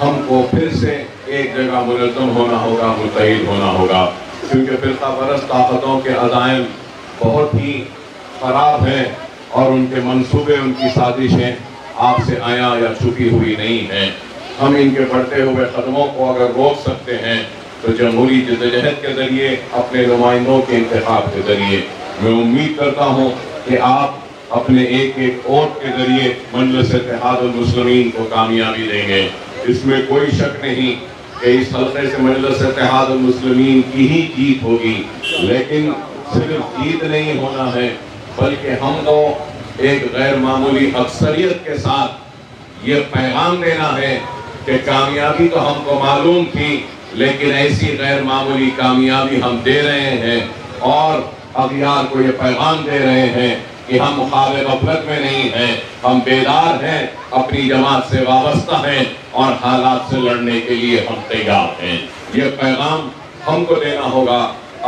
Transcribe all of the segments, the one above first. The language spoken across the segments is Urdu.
ہم کو پھر سے ایک جگہ منظم ہونا ہوگا، متحد ہونا ہوگا، کیونکہ فرقہ پرست طاقتوں کے عزائم بہت ہی خراب ہیں اور ان کے منصوبے، ان کی سازشیں آپ سے آیا یا چھپی ہوئی نہیں ہیں۔ ہم ان کے بڑھتے ہوئے قدموں کو اگر روک سکتے ہیں تو جمہوری جدوجہد کے ذریعے، اپنے نمائندوں کے انتخاب کے ذریعے، میں امید کرتا ہوں کہ آپ اپنے ایک ایک ووٹ کے ذریعے مجلس اتحاد المسلمین کو کامیابی دیں گے۔ اس میں کوئی شک نہیں کہ اس حلقے سے مجلس اتحاد المسلمین کی ہی جیت ہوگی، لیکن صرف جیت نہیں ہونا ہے بلکہ ہم کو ایک غیر معمولی اکثریت کے ساتھ یہ پیغام دینا ہے کہ کامیابی تو ہم کو معلوم تھی، لیکن ایسی غیر معمولی کامیابی ہم دے رہے ہیں اور اغیار کو یہ پیغام دے رہے ہیں کہ ہم مخالف غفلت میں نہیں ہیں، ہم بیدار ہیں، اپنی جماعت سے وابستہ ہیں اور حالات سے لڑنے کے لیے ہم تیار ہیں۔ یہ پیغام ہم کو دینا ہوگا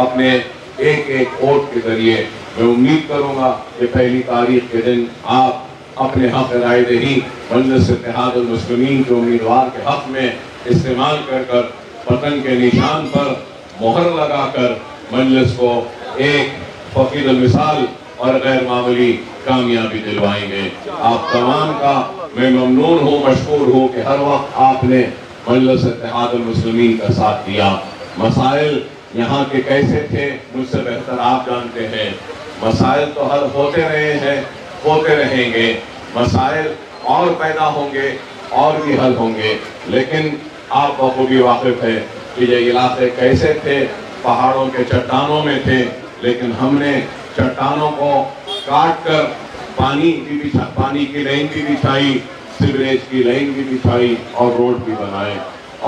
اپنے ایک ایک ووٹ کے ذریعے۔ میں امید کروں گا کہ پہلی تاریخ کے دن آپ اپنے حق رائے دہی مجلس اتحاد المسلمین کے امیدوار کے حق میں استعمال کر وطن کے نشان پر مہر لگا کر مجلس کو ایک فقید المثال اور غیر معمولی کامیابی دلوائیں گے۔ آپ تمام کا میں ممنون ہوں، مشکور ہوں کہ ہر وقت آپ نے مجلس اتحاد المسلمین کا ساتھ دیا۔ مسائل یہاں کے کیسے تھے مجھ سے بہتر آپ جانتے ہیں۔ مسائل تو حل ہوتے رہے ہیں، ہوتے رہیں گے، مسائل اور پیدا ہوں گے اور بھی حل ہوں گے، لیکن آپ بخوبی واقف ہے کہ یہ علاقے کیسے تھے، پہاڑوں کے چٹانوں میں تھے، لیکن ہم نے چٹانوں کو کاٹ کر پانی کی لائن بھی بچھائی، سیوریج کی لائن بھی بچھائی اور روڈ بھی بنائے،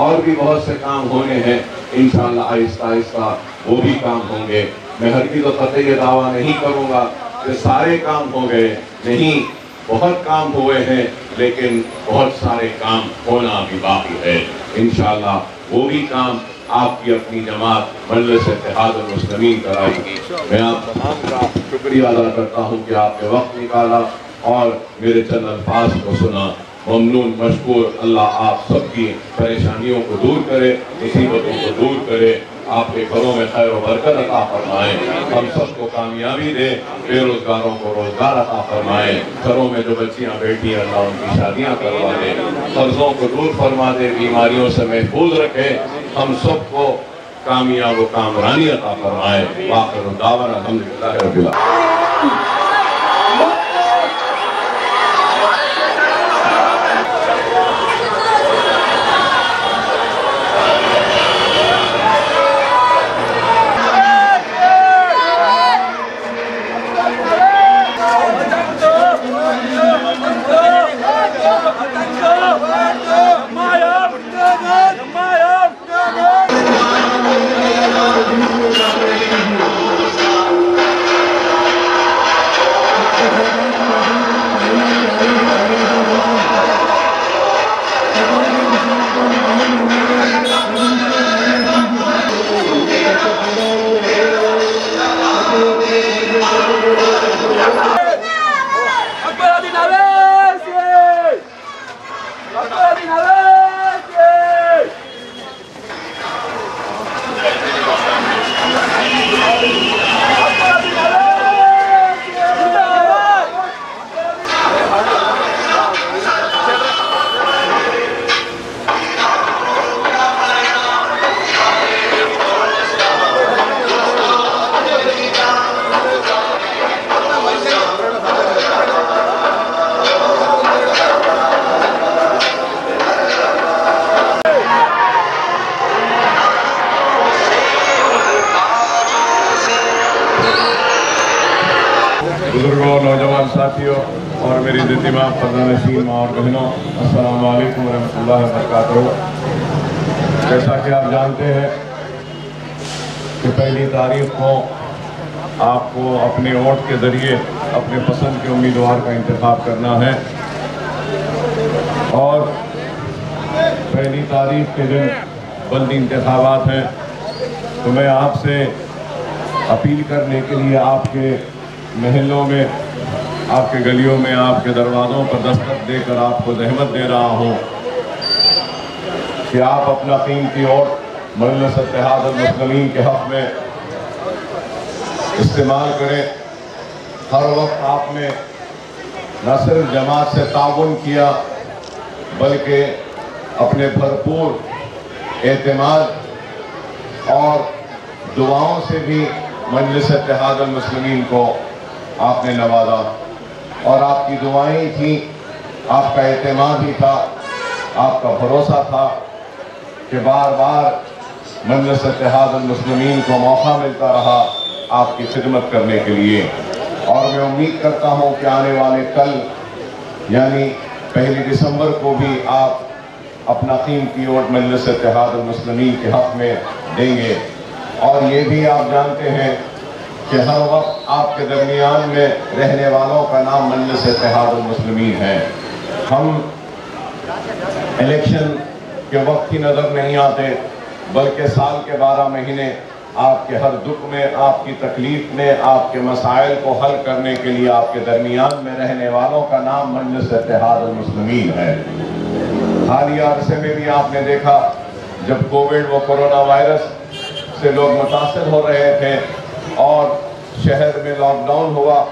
اور بھی بہت سے کام ہونے ہیں۔ انشاءاللہ آہستہ آہستہ وہ بھی کام ہوں گے۔ میں ہرگز قطعی یہ دعویٰ نہیں کروں گا کہ سارے کام ہو گئے، نہیں، بہت کام ہوئے ہیں، لیکن بہت سارے کام ہونا بھی باقی ہے۔ انشاءاللہ وہ بھی کام آپ کی اپنی جماعت مجلس اتحاد المسلمین کرائے گی۔ میں آپ تمام کا شکریہ ادا کرتا ہوں کہ آپ نے وقت نکالا اور میرے چند الفاظ کو سنا۔ ممنون، مشکور۔ اللہ آپ سب کی پریشانیوں کو دور کرے، مصیبتوں کو دور کرے، آپ کے گھروں میں خیر و برکت عطا فرمائے، ہم سب کو کامیابی دے، بے روزگاروں کو روزگار عطا فرمائے، گھروں میں جو بچیاں بیٹھی ہیں اللہ ان کی شادیاں کروا دے، قرضوں کو دور فرما دے، بیماریوں سے محفوظ رکھے، ہم سب کو کامیاب و کامرانی عطا فرمائے۔ وآخر دعوانا الحمدللہ رب العالمین۔ بزرگوں، نوجوان ساتھیوں اور میری ذمہ پردہ ماں اور بہنوں، السلام علیکم ورحمۃ اللہ وبرکاتہ۔ جیسا کہ آپ جانتے ہیں کہ پہلی تاریخ کو آپ کو اپنے ووٹ کے ذریعے اپنے پسند کے امیدوار کا انتخاب کرنا ہے، اور پہلی تاریخ کے دن بلدی انتخابات ہیں، تو میں آپ سے اپیل کرنے کے لیے آپ کے محلوں میں، آپ کے گلیوں میں، آپ کے دروازوں پر دستک دے کر آپ کو زحمت دے رہا ہوں کہ آپ اپنا قیمتی ووٹ مجلس اتحاد المسلمین کے حق میں استعمال کریں۔ ہر وقت آپ نے نہ صرف جماعت سے تعاون کیا بلکہ اپنے بھرپور اعتماد اور دعاؤں سے بھی مجلس اتحاد المسلمین کو آپ نے نوازا، اور آپ کی دعائیں تھیں، آپ کا اعتماد ہی تھا، آپ کا بھروسہ تھا کہ بار بار مجلس اتحاد المسلمین کو موقع ملتا رہا آپ کی خدمت کرنے کے لیے۔ اور میں امید کرتا ہوں کہ آنے والے کل یعنی 1 دسمبر کو بھی آپ اپنا قیمتی ووٹ مجلس اتحاد المسلمین کے حق میں دیں گے۔ اور یہ بھی آپ جانتے ہیں کہ ہر وقت آپ کے درمیان میں رہنے والوں کا نام مجلس اتحاد المسلمین ہے۔ ہم الیکشن کے وقت ہی نظر نہیں آتے بلکہ سال کے 12 مہینے آپ کے ہر دکھ میں، آپ کی تکلیف میں، آپ کے مسائل کو حل کرنے کے لیے آپ کے درمیان میں رہنے والوں کا نام مجلس اتحاد المسلمین ہے۔ حالیہ عرصے میں بھی آپ نے دیکھا جب کووڈ و کورونا وائرس سے لوگ متاثر ہو رہے تھے اور شہر میں لاک ڈاؤن ہوا،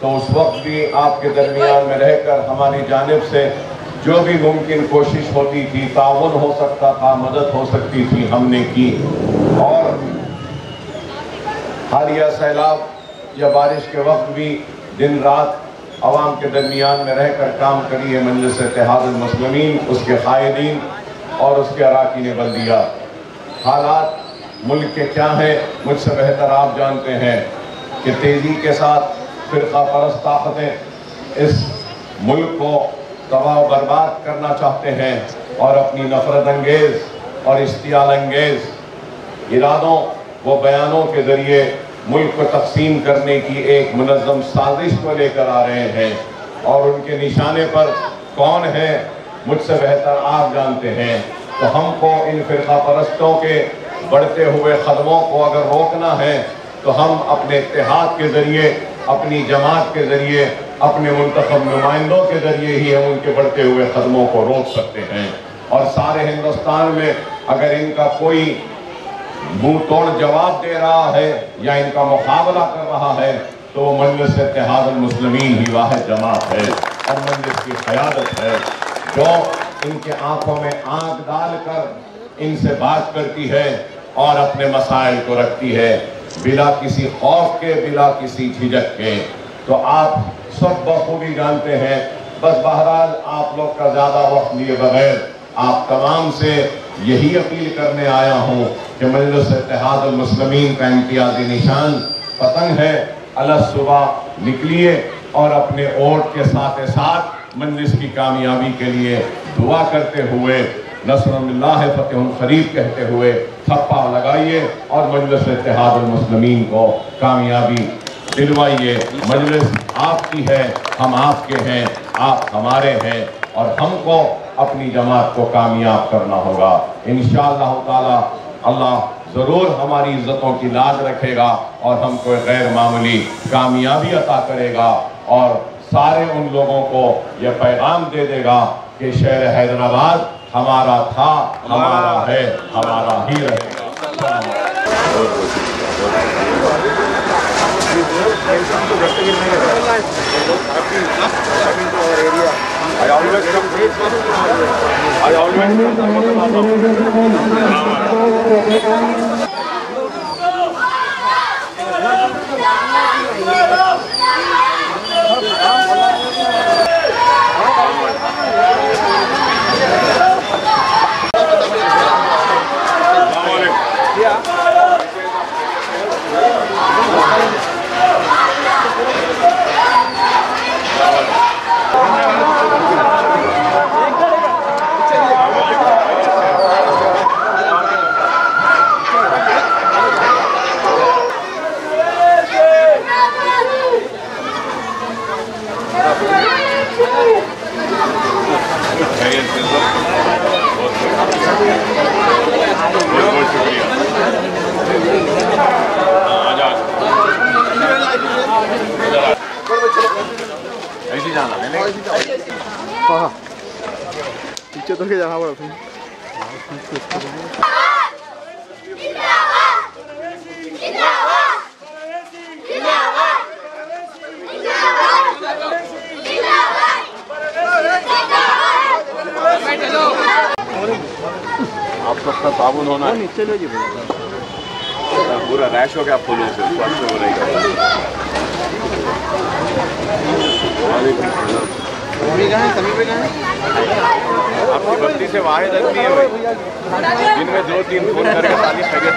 تو اس وقت بھی آپ کے درمیان میں رہ کر ہماری جانب سے جو بھی ممکن کوشش ہوتی تھی، تعاون ہو سکتا تھا، مدد ہو سکتی تھی، ہم نے کی۔ اور حالیہ سیلاب یا بارش کے وقت بھی دن رات عوام کے درمیان میں رہ کر کام کری ہے مجلس اتحاد المسلمین، اس کے قائدین اور اس کے اراکین بلدیہ۔ حالات ملک کے کیا ہیں مجھ سے بہتر آپ جانتے ہیں کہ تیزی کے ساتھ فرقہ پرست طاقتیں اس ملک کو تباہ و برباد کرنا چاہتے ہیں اور اپنی نفرت انگیز اور اشتعال انگیز ارادوں و بیانوں کے ذریعے ملک کو تقسیم کرنے کی ایک منظم سازش کو لے کر آ رہے ہیں۔ اور ان کے نشانے پر کون ہے مجھ سے بہتر آپ جانتے ہیں۔ تو ہم کو ان فرقہ پرستوں کے بڑھتے ہوئے قدموں کو اگر روکنا ہے تو ہم اپنے اتحاد کے ذریعے، اپنی جماعت کے ذریعے، اپنے منتخب نمائندوں کے ذریعے ہی ہم ان کے بڑھتے ہوئے قدموں کو روک سکتے ہیں۔ اور سارے ہندوستان میں اگر ان کا کوئی منہ توڑ جواب دے رہا ہے یا ان کا مقابلہ کر رہا ہے تو وہ مجلس اتحاد المسلمین ہی واحد جماعت ہے اور مجلس کی قیادت ہے جو ان کے آنکھوں میں آنکھ ڈال کر ان سے بات کرتی ہے اور اپنے مسائل کو رکھتی ہے بلا کسی خوف کے، بلا کسی جھجک کے۔ تو آپ سب بخوبی جانتے ہیں۔ بس بہرحال آپ لوگ کا زیادہ وقت لیے بغیر آپ تمام سے یہی اپیل کرنے آیا ہوں کہ مجلس اتحاد المسلمین کا امتیازی نشان پتنگ ہے۔ صبح نکلیے اور اپنے ووٹ کے ساتھ ساتھ مجلس کی کامیابی کے لیے دعا کرتے ہوئے، نصر اللہ فتح قریب کہتے ہوئے تھپا لگائیے اور مجلس اتحاد المسلمین کو کامیابی دلوائیے۔ مجلس آپ کی ہے، ہم آپ کے ہیں، آپ ہمارے ہیں، اور ہم کو اپنی جماعت کو کامیاب کرنا ہوگا۔ انشاءاللہ تعالی اللہ ضرور ہماری عزتوں کی لاج رکھے گا اور ہم کو غیر معمولی کامیابی عطا کرے گا، اور سارے ان لوگوں کو یہ پیغام دے دے گا کہ شہر حیدرآباد ہمارا تھا، ہمارا ہے، ہمارا ہی رہے گا۔ پیچھے تو کے جانا پڑا تم آپ سب کا تعاون ہونا ہے. پورا ریش ہو گیا پھولوں سے, ہو رہی ہے. آپ کی بستی سے واحد آدمی ہے جن میں 2-3 فون کر کے ساری خیریت.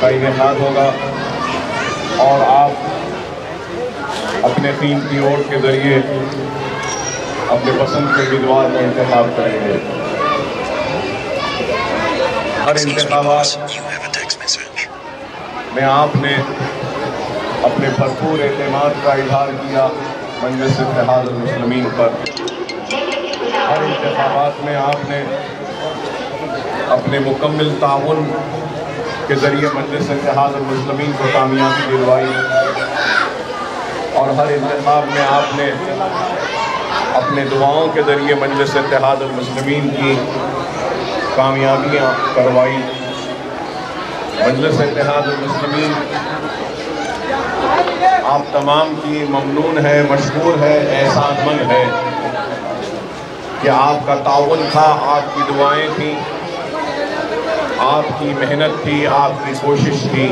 کا انعقاد ہوگا اور آپ اپنے قیمتی ووٹ کے ذریعے اپنے پسند کے امیدوار کا انتخاب کریں گے. ہر انتخابات میں آپ نے اپنے بھرپور اعتماد کا اظہار کیا مجلس اتحاد المسلمین پر. ہر انتخابات میں آپ نے اپنے مکمل تعاون کے ذریعے مجلس اتحاد المسلمین کو کامیابی دلوائی اور ہر انتخاب میں آپ نے اپنے دعاؤں کے ذریعے مجلس اتحاد المسلمین کی کامیابیاں کروائی. مجلس اتحاد المسلمین آپ تمام کی ممنون ہے, مشکور ہے, احسان مند ہے کہ آپ کا تعاون تھا, آپ کی دعائیں تھیں, آپ کی محنت تھی, آپ کی کوشش تھی,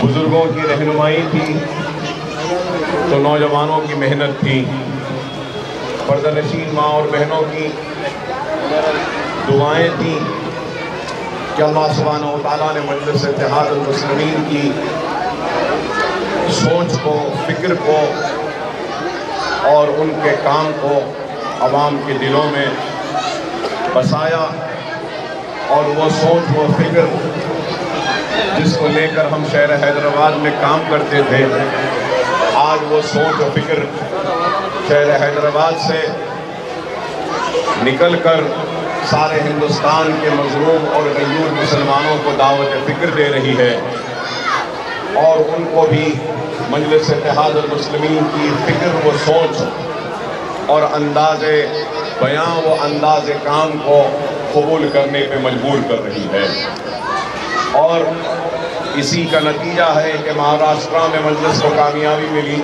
بزرگوں کی رہنمائی تھی تو نوجوانوں کی محنت تھی, پردہ نشین ماں اور بہنوں کی دعائیں تھیں کہ اللہ سبحانہ و تعالیٰ نے مجلس اتحاد المسلمین کی سوچ کو, فکر کو اور ان کے کام کو عوام کے دلوں میں بسایا اور وہ سوچ, وہ فکر جس کو لے کر ہم شہر حیدرآباد میں کام کرتے تھے, آج وہ سوچ و فکر شہر حیدرآباد سے نکل کر سارے ہندوستان کے مظلوم اور غیور مسلمانوں کو دعوت فکر دے رہی ہے اور ان کو بھی مجلس اتحاد المسلمین کی فکر و سوچ اور انداز بیان و انداز کام کو قبول کرنے پہ مجبور کر رہی ہے. اور اسی کا نتیجہ ہے کہ مہاراشٹرا میں مجلس کو کامیابی ملی,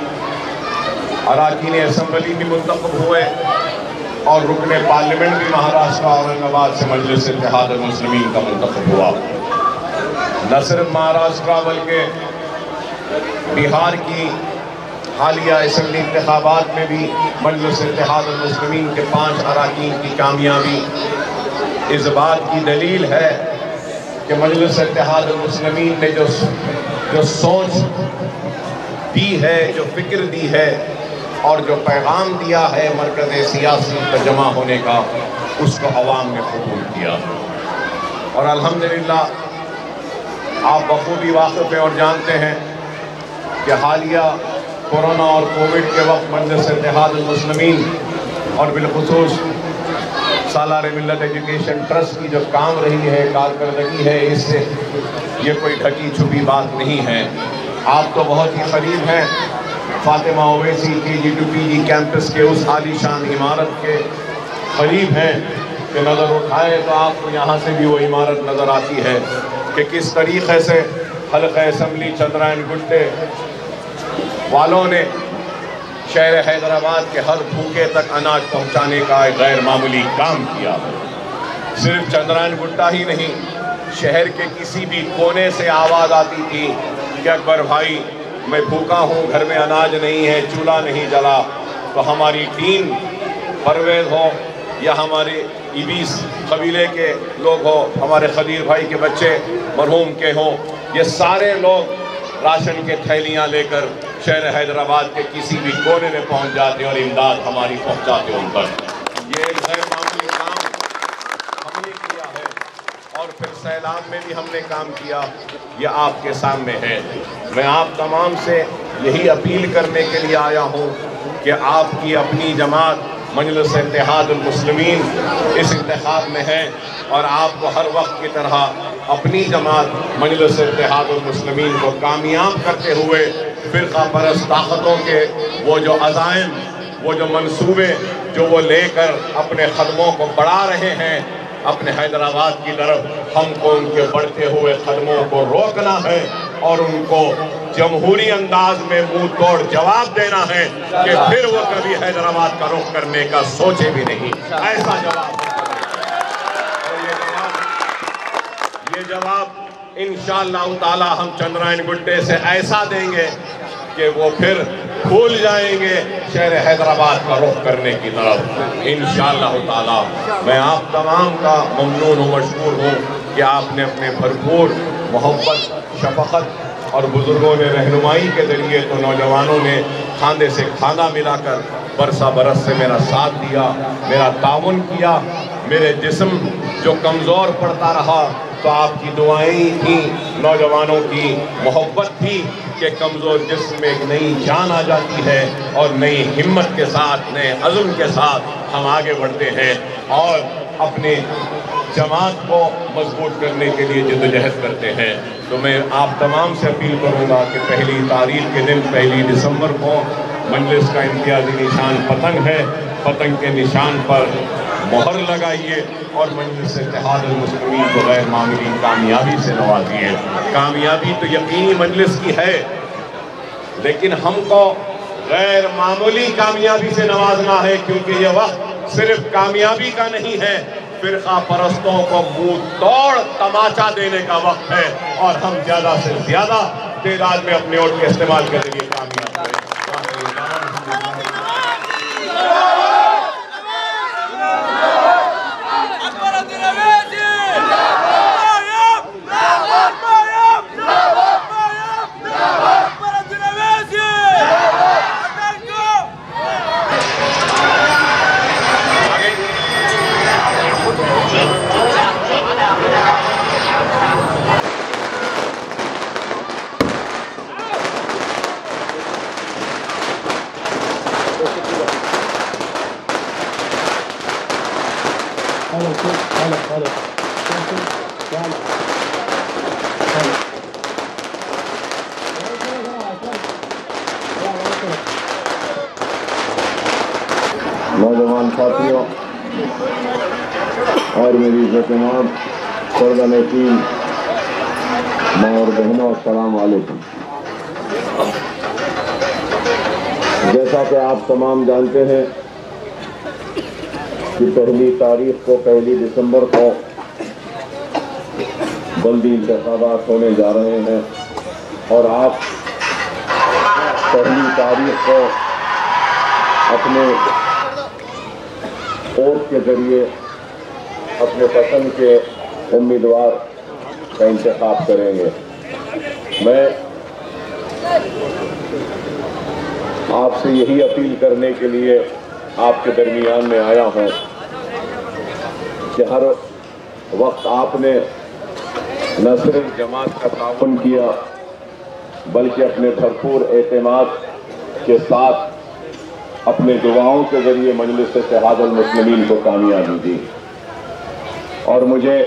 اراکین اسمبلی بھی منتخب ہوئے اور رکن پارلیمنٹ بھی مہاراشٹرا اورنگ آباد سے مجلس اتحاد المسلمین کا منتخب ہوا. نہ صرف مہاراشٹرا بلکہ بہار کی حالیہ اسمبلی انتخابات میں بھی مجلس اتحاد المسلمین کے 5 اراکین کی کامیابی اس بات کی دلیل ہے کہ مجلس اتحاد المسلمین نے جو سوچ دی ہے, جو فکر دی ہے اور جو پیغام دیا ہے مرکز سیاسی پر جمع ہونے کا, اس کو عوام نے قبول کیا. اور الحمدللہ آپ بخوبی واقف ہیں اور جانتے ہیں کہ حالیہ کورونا اور کووڈ کے وقت مجلس اتحاد المسلمین اور بالخصوص سالار ملت ایجوکیشن ٹرسٹ کی جو کام رہی ہے، کارکردگی ہے، اس سے یہ کوئی ڈھکی چھپی بات نہیں ہے۔ آپ تو بہت ہی قریب ہیں فاطمہ اویسی KG2PG کیمپس کے اس عالی شان عمارت کے قریب ہیں کہ نظر اٹھائے تو آپ کو یہاں سے بھی وہ عمارت نظر آتی ہے کہ کس طریقے سے حلقہ اسمبلی چندرائن گٹے والوں نے شہر حیدرآباد کے ہر بھوکے تک اناج پہنچانے کا ایک غیر معمولی کام کیا۔ صرف چندرائن گٹا ہی نہیں، شہر کے کسی بھی کونے سے آواز آتی تھی کہ اکبر بھائی میں بھوکا ہوں، گھر میں اناج نہیں ہے، چولہا نہیں جلا، تو ہماری ٹیم پرویز ہو یا ہمارے ایبیس قبیلے کے لوگ ہو، ہمارے خدیر بھائی کے بچے مرحوم کے ہوں، یہ سارے لوگ راشن کے تھیلیاں لے کر شہر حیدرآباد کے کسی بھی کونے میں پہنچ جاتے اور امداد ہماری پہنچاتے ان پر۔ یہ ایک غیر معمولی کام ہم نے کیا ہے، اور پھر سیلاب میں بھی ہم نے کام کیا، یہ آپ کے سامنے ہے۔ میں آپ تمام سے یہی اپیل کرنے کے لیے آیا ہوں کہ آپ کی اپنی جماعت مجلس اتحاد المسلمین اس انتخاب میں ہے، اور آپ کو ہر وقت کی طرح اپنی جماعت مجلس اتحاد المسلمین کو کامیاب کرتے ہوئے فرقہ پرست طاقتوں کے وہ جو عزائم، وہ جو منصوبے جو وہ لے کر اپنے قدموں کو بڑھا رہے ہیں اپنے حیدرآباد کی طرف، ہم کو ان کے بڑھتے ہوئے قدموں کو روکنا ہے اور ان کو جمہوری انداز میں منہ توڑ جواب دینا ہے کہ پھر وہ کبھی حیدرآباد کا رخ کرنے کا سوچے بھی نہیں۔ ایسا جواب، یہ جواب انشاءاللہ تعالی ہم چندرائن گٹے سے ایسا دیں گے کہ وہ پھر بھول جائیں گے شہر حیدرآباد کا رخ کرنے کی طرف انشاءاللہ تعالی۔ میں آپ تمام کا ممنون و مشکور ہوں کہ آپ نے اپنے بھرپور محبت، شفقت اور بزرگوں نے رہنمائی کے ذریعے تو نوجوانوں نے کھاندے سے کھانا ملا کر برسا برس سے میرا ساتھ دیا، میرا تعاون کیا۔ میرے جسم جو کمزور پڑتا رہا تو آپ کی دعائیں تھیں، نوجوانوں کی محبت تھی کہ کمزور جسم میں ایک نئی جان آ جاتی ہے اور نئی ہمت کے ساتھ، نئے عزم کے ساتھ ہم آگے بڑھتے ہیں اور اپنے جماعت کو مضبوط کرنے کے لیے جدوجہد کرتے ہیں۔ تو میں آپ تمام سے اپیل کروں گا کہ پہلی تاریخ کے دن 1 دسمبر کو مجلس کا امتیازی نشان پتنگ ہے، پتنگ کے نشان پر مہر لگائیے اور مجلس اتحاد المسلمین کو غیر معمولی کامیابی سے نوازیے۔ کامیابی تو یقینی مجلس کی ہے، لیکن ہم کو غیر معمولی کامیابی سے نوازنا ہے، کیونکہ یہ وقت صرف کامیابی کا نہیں ہے، فرقہ پرستوں کو منہ توڑ تماچا دینے کا وقت ہے، اور ہم زیادہ سے زیادہ تعداد میں اپنے ووٹ کے استعمال کے ذریعے کامیاب کریں۔ نوجوان ساتھیوں اور میری عزت مآب سردنشین ماں اور بہنوں، السلام علیکم۔ جیسا کہ آپ تمام جانتے ہیں کہ 1 تاریخ کو 1 دسمبر کو بلدی انتخابات ہونے جا رہے ہیں، اور آپ 1 تاریخ کو اپنے ووٹ کے ذریعے اپنے پسند کے امیدوار کا انتخاب کریں گے۔ میں آپ سے یہی اپیل کرنے کے لیے آپ کے درمیان میں آیا ہوں کہ ہر وقت آپ نے نہ صرف جماعت کا تعاون کیا بلکہ اپنے بھرپور اعتماد کے ساتھ اپنے دعاؤں کے ذریعے مجلس اتحاد المسلمین کو کامیابی دی۔ اور مجھے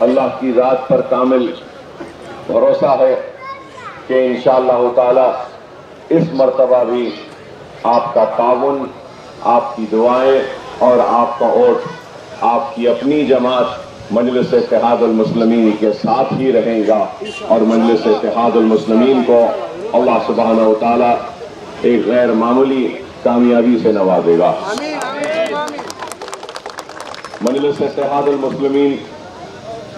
اللہ کی ذات پر کامل بھروسہ ہے کہ انشاءاللہ تعالی اس مرتبہ بھی آپ کا تعاون، آپ کی دعائیں اور آپ کا ووٹ، آپ کی اپنی جماعت مجلس اتحاد المسلمین کے ساتھ ہی رہے گا، اور مجلس اتحاد المسلمین کو اللہ سبحانہ و تعالی ایک غیر معمولی کامیابی سے نوازے گا۔ مجلس اتحاد المسلمین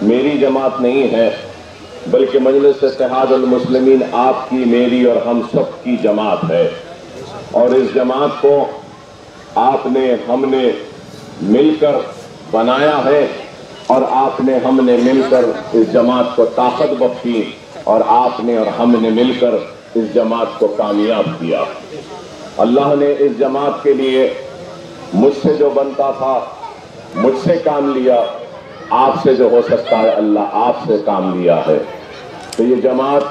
میری جماعت نہیں ہے، بلکہ مجلس اتحاد المسلمین آپ کی، میری اور ہم سب کی جماعت ہے، اور اس جماعت کو آپ نے، ہم نے مل کر بنایا ہے، اور آپ نے، ہم نے مل کر اس جماعت کو طاقت بخشی، اور آپ نے اور ہم نے مل کر اس جماعت کو کامیاب کیا۔ اللہ نے اس جماعت کے لیے مجھ سے جو بنتا تھا مجھ سے کام لیا، آپ سے جو ہو سکتا ہے اللہ آپ سے کام لیا ہے۔ تو یہ جماعت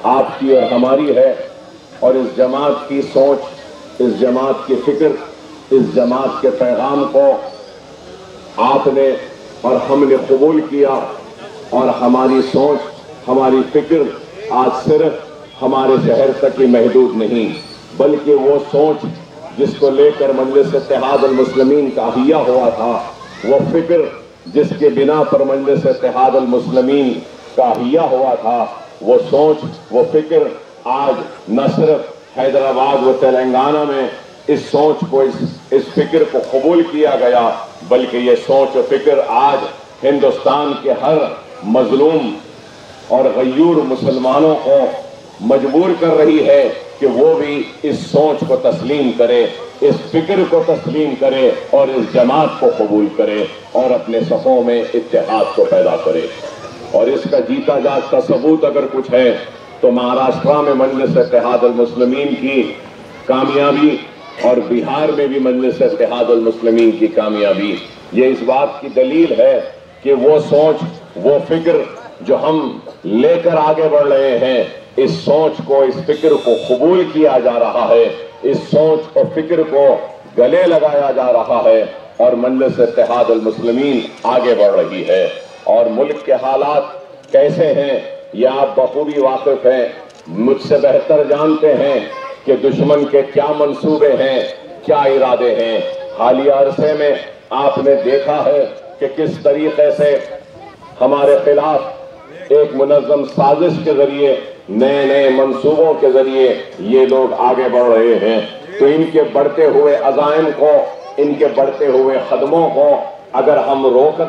آپ کی اور ہماری ہے، اور اس جماعت کی سوچ، اس جماعت کی فکر، اس جماعت کے پیغام کو آپ نے اور ہم نے قبول کیا، اور ہماری سوچ، ہماری فکر آج صرف ہمارے شہر تک ہی محدود نہیں، بلکہ وہ سوچ جس کو لے کر مجلس اتحاد المسلمین کا احیاء ہوا تھا، وہ فکر جس کے بنا پر مجلس اتحاد المسلمین کا احیاء ہوا تھا، وہ سوچ، وہ فکر آج نہ صرف حیدرآباد و تلنگانہ میں اس سوچ کو، اس فکر کو قبول کیا گیا، بلکہ یہ سوچ و فکر آج ہندوستان کے ہر مظلوم اور غیور مسلمانوں کو مجبور کر رہی ہے کہ وہ بھی اس سوچ کو تسلیم کرے، اس فکر کو تسلیم کرے، اور اس جماعت کو قبول کرے، اور اپنے صفوں میں اتحاد کو پیدا کرے۔ اور اس کا جیتا جاگتا ثبوت اگر کچھ ہے تو مہاراشٹر میں مجلس اتحاد المسلمین کی کامیابی، اور بہار میں بھی مجلس اتحاد المسلمین کی کامیابی، یہ اس بات کی دلیل ہے کہ وہ سوچ، وہ فکر جو ہم لے کر آگے بڑھ رہے ہیں، اس سوچ کو، اس فکر کو قبول کیا جا رہا ہے، اس سوچ اور فکر کو گلے لگایا جا رہا ہے، اور مجلس اتحاد المسلمین آگے بڑھ رہی ہے۔ اور ملک کے حالات کیسے ہیں یہ آپ بخوبی واقف ہیں، مجھ سے بہتر جانتے ہیں کہ دشمن کے کیا منصوبے ہیں، کیا ارادے ہیں۔ حالیہ عرصے میں آپ نے دیکھا ہے کہ کس طریقے سے ہمارے خلاف ایک منظم سازش کے ذریعے، نئے نئے منصوبوں کے ذریعے یہ لوگ آگے بڑھ رہے ہیں۔ تو ان کے بڑھتے ہوئے عزائم کو، ان کے بڑھتے ہوئے قدموں کو اگر ہم روک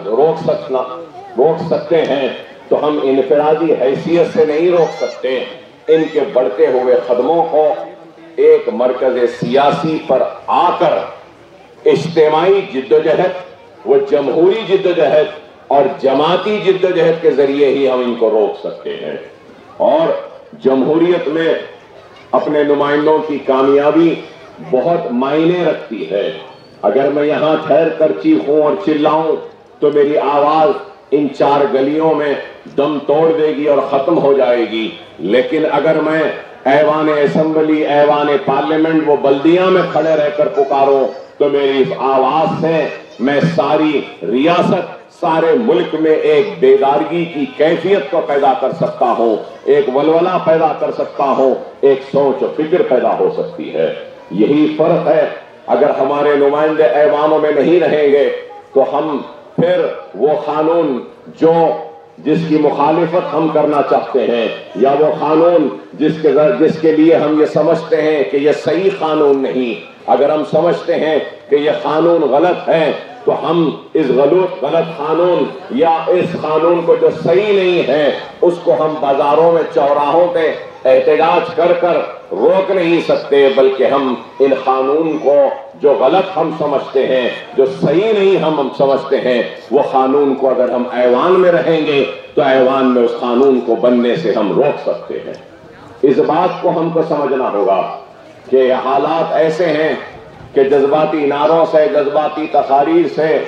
سکتے ہیں تو ہم انفرادی حیثیت سے نہیں روک سکتے۔ ان کے بڑھتے ہوئے قدموں کو ایک مرکز سیاسی پر آ کر اجتماعی جدوجہد، وہ جمہوری جدوجہد اور جماعتی جدوجہد کے ذریعے ہی ہم ان کو روک سکتے ہیں۔ اور جمہوریت میں اپنے نمائندوں کی کامیابی بہت معنی رکھتی ہے۔ اگر میں یہاں ٹھہر کر چیخوں اور چلاؤں تو میری آواز ان 4 گلیوں میں دم توڑ دے گی اور ختم ہو جائے گی، لیکن اگر میں ایوان اسمبلی، ایوان پارلیمنٹ، وہ بلدیہ میں کھڑے رہ کر پکاروں تو میری اس آواز سے میں ساری ریاست، سارے ملک میں ایک بیدارگی کی کیفیت کو پیدا کر سکتا ہوں، ایک ولولہ پیدا کر سکتا ہوں، ایک سوچ و فکر پیدا ہو سکتی ہے۔ یہی فرق ہے۔ اگر ہمارے نمائندے ایوانوں میں نہیں رہیں گے تو ہم پھر وہ قانون جس کی مخالفت ہم کرنا چاہتے ہیں، یا وہ قانون جس کے لیے ہم یہ سمجھتے ہیں کہ یہ صحیح قانون نہیں، اگر ہم سمجھتے ہیں کہ یہ قانون غلط ہے تو ہم اس غلط قانون یا اس قانون کو جو صحیح نہیں ہے اس کو ہم بازاروں میں، چوراہوں پہ احتجاج کر کر روک نہیں سکتے، بلکہ ہم ان قانون کو جو غلط ہم سمجھتے ہیں، جو صحیح نہیں ہم سمجھتے ہیں، وہ قانون کو اگر ہم ایوان میں رہیں گے تو ایوان میں اس قانون کو بننے سے ہم روک سکتے ہیں۔ اس بات کو ہم کو سمجھنا ہوگا کہ حالات ایسے ہیں کہ جذباتی نعروں سے، جذباتی تقاریر سے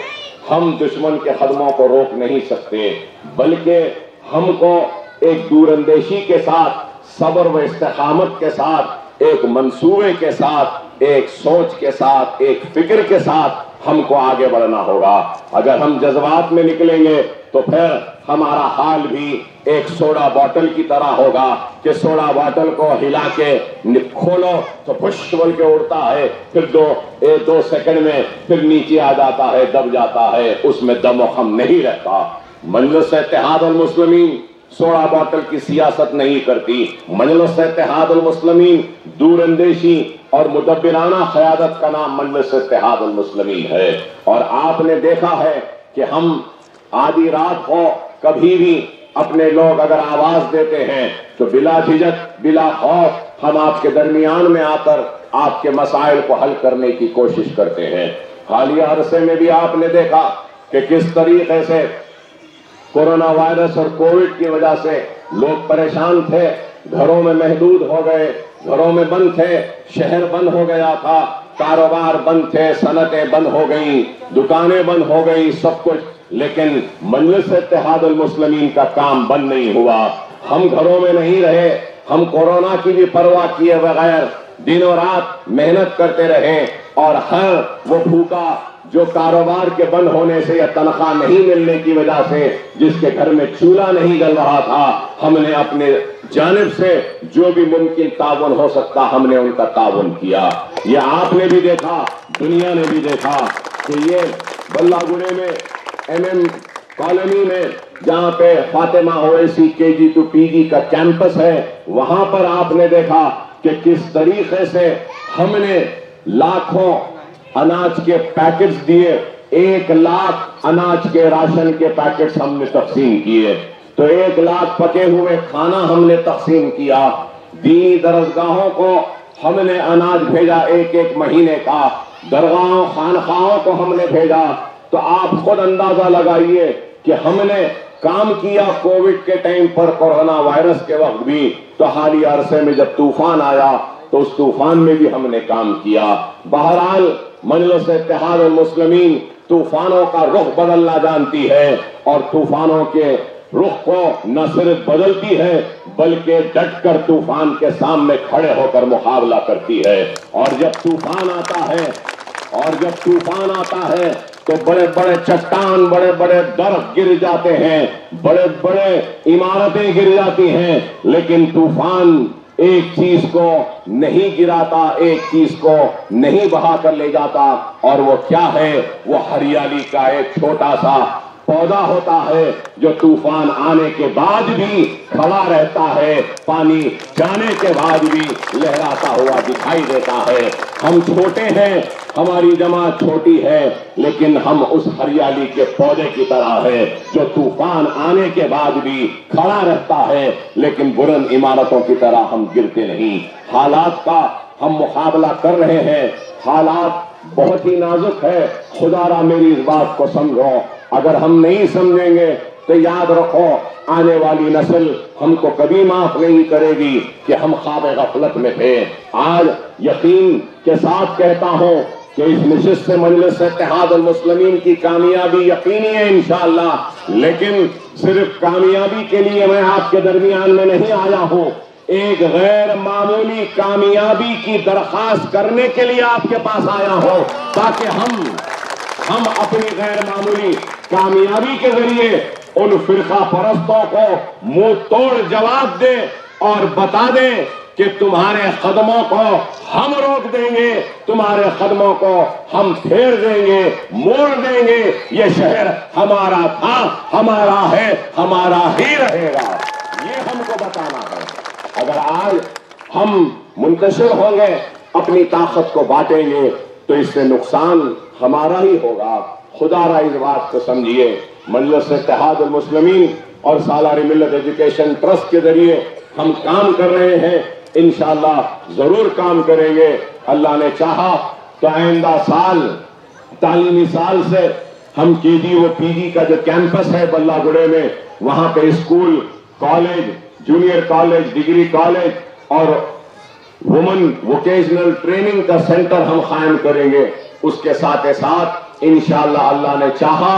ہم دشمن کے قدموں کو روک نہیں سکتے، بلکہ ہم کو ایک دور اندیشی کے ساتھ، صبر و استقامت کے ساتھ، ایک منصوبے کے ساتھ، ایک سوچ کے ساتھ، ایک فکر کے ساتھ ہم کو آگے بڑھنا ہوگا. اگر ہم جذبات میں نکلیں گے تو پھر ہمارا حال بھی ایک سوڈا بوتل کی طرح ہوگا کہ سوڈا بوتل کو ہلا کے کھولو تو پش بول کے اڑتا ہے, پھر دو سیکنڈ میں پھر نیچے آ جاتا ہے, دب جاتا ہے, اس میں دم و خم نہیں رہتا. مجلس اتحاد المسلمین سوڈا بوتل کی سیاست نہیں کرتی. مجلس اتحاد المسلمین دور اندیشی اور مدبرانہ قیادت کا نام مجلس اتحاد المسلمین ہے. اور آپ نے دیکھا ہے کہ ہم آدھی رات کو کبھی بھی اپنے لوگ اگر آواز دیتے ہیں تو بلا جھجک بلا خوف ہم آپ کے درمیان میں آ کر آپ کے مسائل کو حل کرنے کی کوشش کرتے ہیں. حالیہ عرصے میں بھی آپ نے دیکھا کہ کس طریقے سے کورونا وائرس اور کووڈ کی وجہ سے لوگ پریشان تھے, گھروں میں محدود ہو گئے, گھروں میں بند تھے, شہر بند ہو گیا تھا, کاروبار بند تھے, صنعتیں بند ہو گئیں, دکانیں بند ہو گئی, سب کچھ. لیکن مجلس اتحاد المسلمین کا کام بند نہیں ہوا. ہم گھروں میں نہیں رہے, ہم کورونا کی بھی پرواہ کیے بغیر دن و رات محنت کرتے رہے, اور ہر وہ بھوکا جو کاروبار کے بند ہونے سے یا تنخواہ نہیں ملنے کی وجہ سے جس کے گھر میں چولہا نہیں جل رہا تھا, ہم نے اپنے جانب سے جو بھی ممکن تعاون ہو سکتا ہم نے ان کا تعاون کیا. یہ آپ نے بھی دیکھا, دنیا نے بھی دیکھا کہ یہ بلہ گڑے میں MM کالونی میں جہاں پہ Fatima Owaisi KG to PG کا کیمپس ہے, وہاں پر آپ نے دیکھا کہ کس طریقے سے ہم نے لاکھوں اناج کے پیکٹس دیے. 1 لاکھ اناج کے راشن کے پیکٹس ہم نے تقسیم کیے, تو 1 لاکھ پکے ہوئے کھانا ہم نے تقسیم کیا. دینی درسگاہوں کو ہم نے اناج بھیجا 1 مہینے کا, درگاہوں خانقاہوں کو ہم نے بھیجا. تو آپ خود اندازہ لگائیے کہ ہم نے کام کیا کووڈ کے ٹائم پر, کورونا وائرس کے وقت بھی, تو حالیہ عرصے میں جب طوفان آیا تو اس طوفان میں بھی ہم نے کام کیا. بہرحال مجلس اتحاد المسلمین طوفانوں کا رخ بدلنا جانتی ہے, اور طوفانوں کے رخ کو نہ صرف بدلتی ہے بلکہ ڈٹ کر طوفان کے سامنے کھڑے ہو کر مقابلہ کرتی ہے. اور جب طوفان آتا ہے تو بڑے بڑے چٹان, بڑے بڑے درخت گر جاتے ہیں, بڑے بڑے عمارتیں گر جاتی ہیں, لیکن طوفان ایک چیز کو نہیں گراتا, ایک چیز کو نہیں بہا کر لے جاتا, اور وہ کیا ہے, وہ ہریالی کا ایک چھوٹا سا پودا ہوتا ہے جو طوفان آنے کے بعد بھی کھڑا رہتا ہے, پانی جانے کے بعد بھی لہراتا ہوا دکھائی دیتا ہے. ہم چھوٹے ہیں, ہماری جماعت چھوٹی ہے, لیکن ہم اس ہریالی کے پودے کی طرح ہے جو طوفان آنے کے بعد بھی کھڑا رہتا ہے, لیکن بلند عمارتوں کی طرح ہم گرتے نہیں. حالات کا ہم مقابلہ کر رہے ہیں, حالات بہت ہی نازک ہے. خدا را میری اس بات کو سمجھو, اگر ہم نہیں سمجھیں گے تو یاد رکھو آنے والی نسل ہم کو کبھی معاف نہیں کرے گی کہ ہم خواب غفلت میں تھے. آج یقین کے ساتھ کہتا ہوں کہ اس نشست سے مجلس اتحاد المسلمین کی کامیابی یقینی ہے انشاءاللہ, لیکن صرف کامیابی کے لیے میں آپ کے درمیان میں نہیں آیا ہوں, ایک غیر معمولی کامیابی کی درخواست کرنے کے لیے آپ کے پاس آیا ہوں, تاکہ ہم اپنی غیر معمولی کامیابی کے ذریعے ان فرقہ پرستوں کو منہ توڑ جواب دیں اور بتا دیں کہ تمہارے قدموں کو ہم روک دیں گے, تمہارے قدموں کو ہم پھیر دیں گے, موڑ دیں گے. یہ شہر ہمارا تھا, ہمارا ہے, ہمارا ہی رہے گا, یہ ہم کو بتانا ہے. اگر آج ہم منتشر ہوں گے, اپنی طاقت کو بانٹیں گے, تو اس سے نقصان ہمارا ہی ہوگا. خدا را اس بات کو سمجھیے, مجلس اتحاد المسلمین اور سالار ملت ایجوکیشن ٹرسٹ کے ذریعے ہم کام کر رہے ہیں, انشاءاللہ ضرور کام کریں گے. اللہ نے چاہا تو آئندہ سال تعلیمی سال سے ہم KG و PG کا جو کیمپس ہے بلہ گڑے میں, وہاں پہ school, college, junior college, degree college اور وومن ووکیشنل ٹریننگ کا سینٹر ہم قائم کریں گے. اس کے ساتھ انشاءاللہ اللہ نے چاہا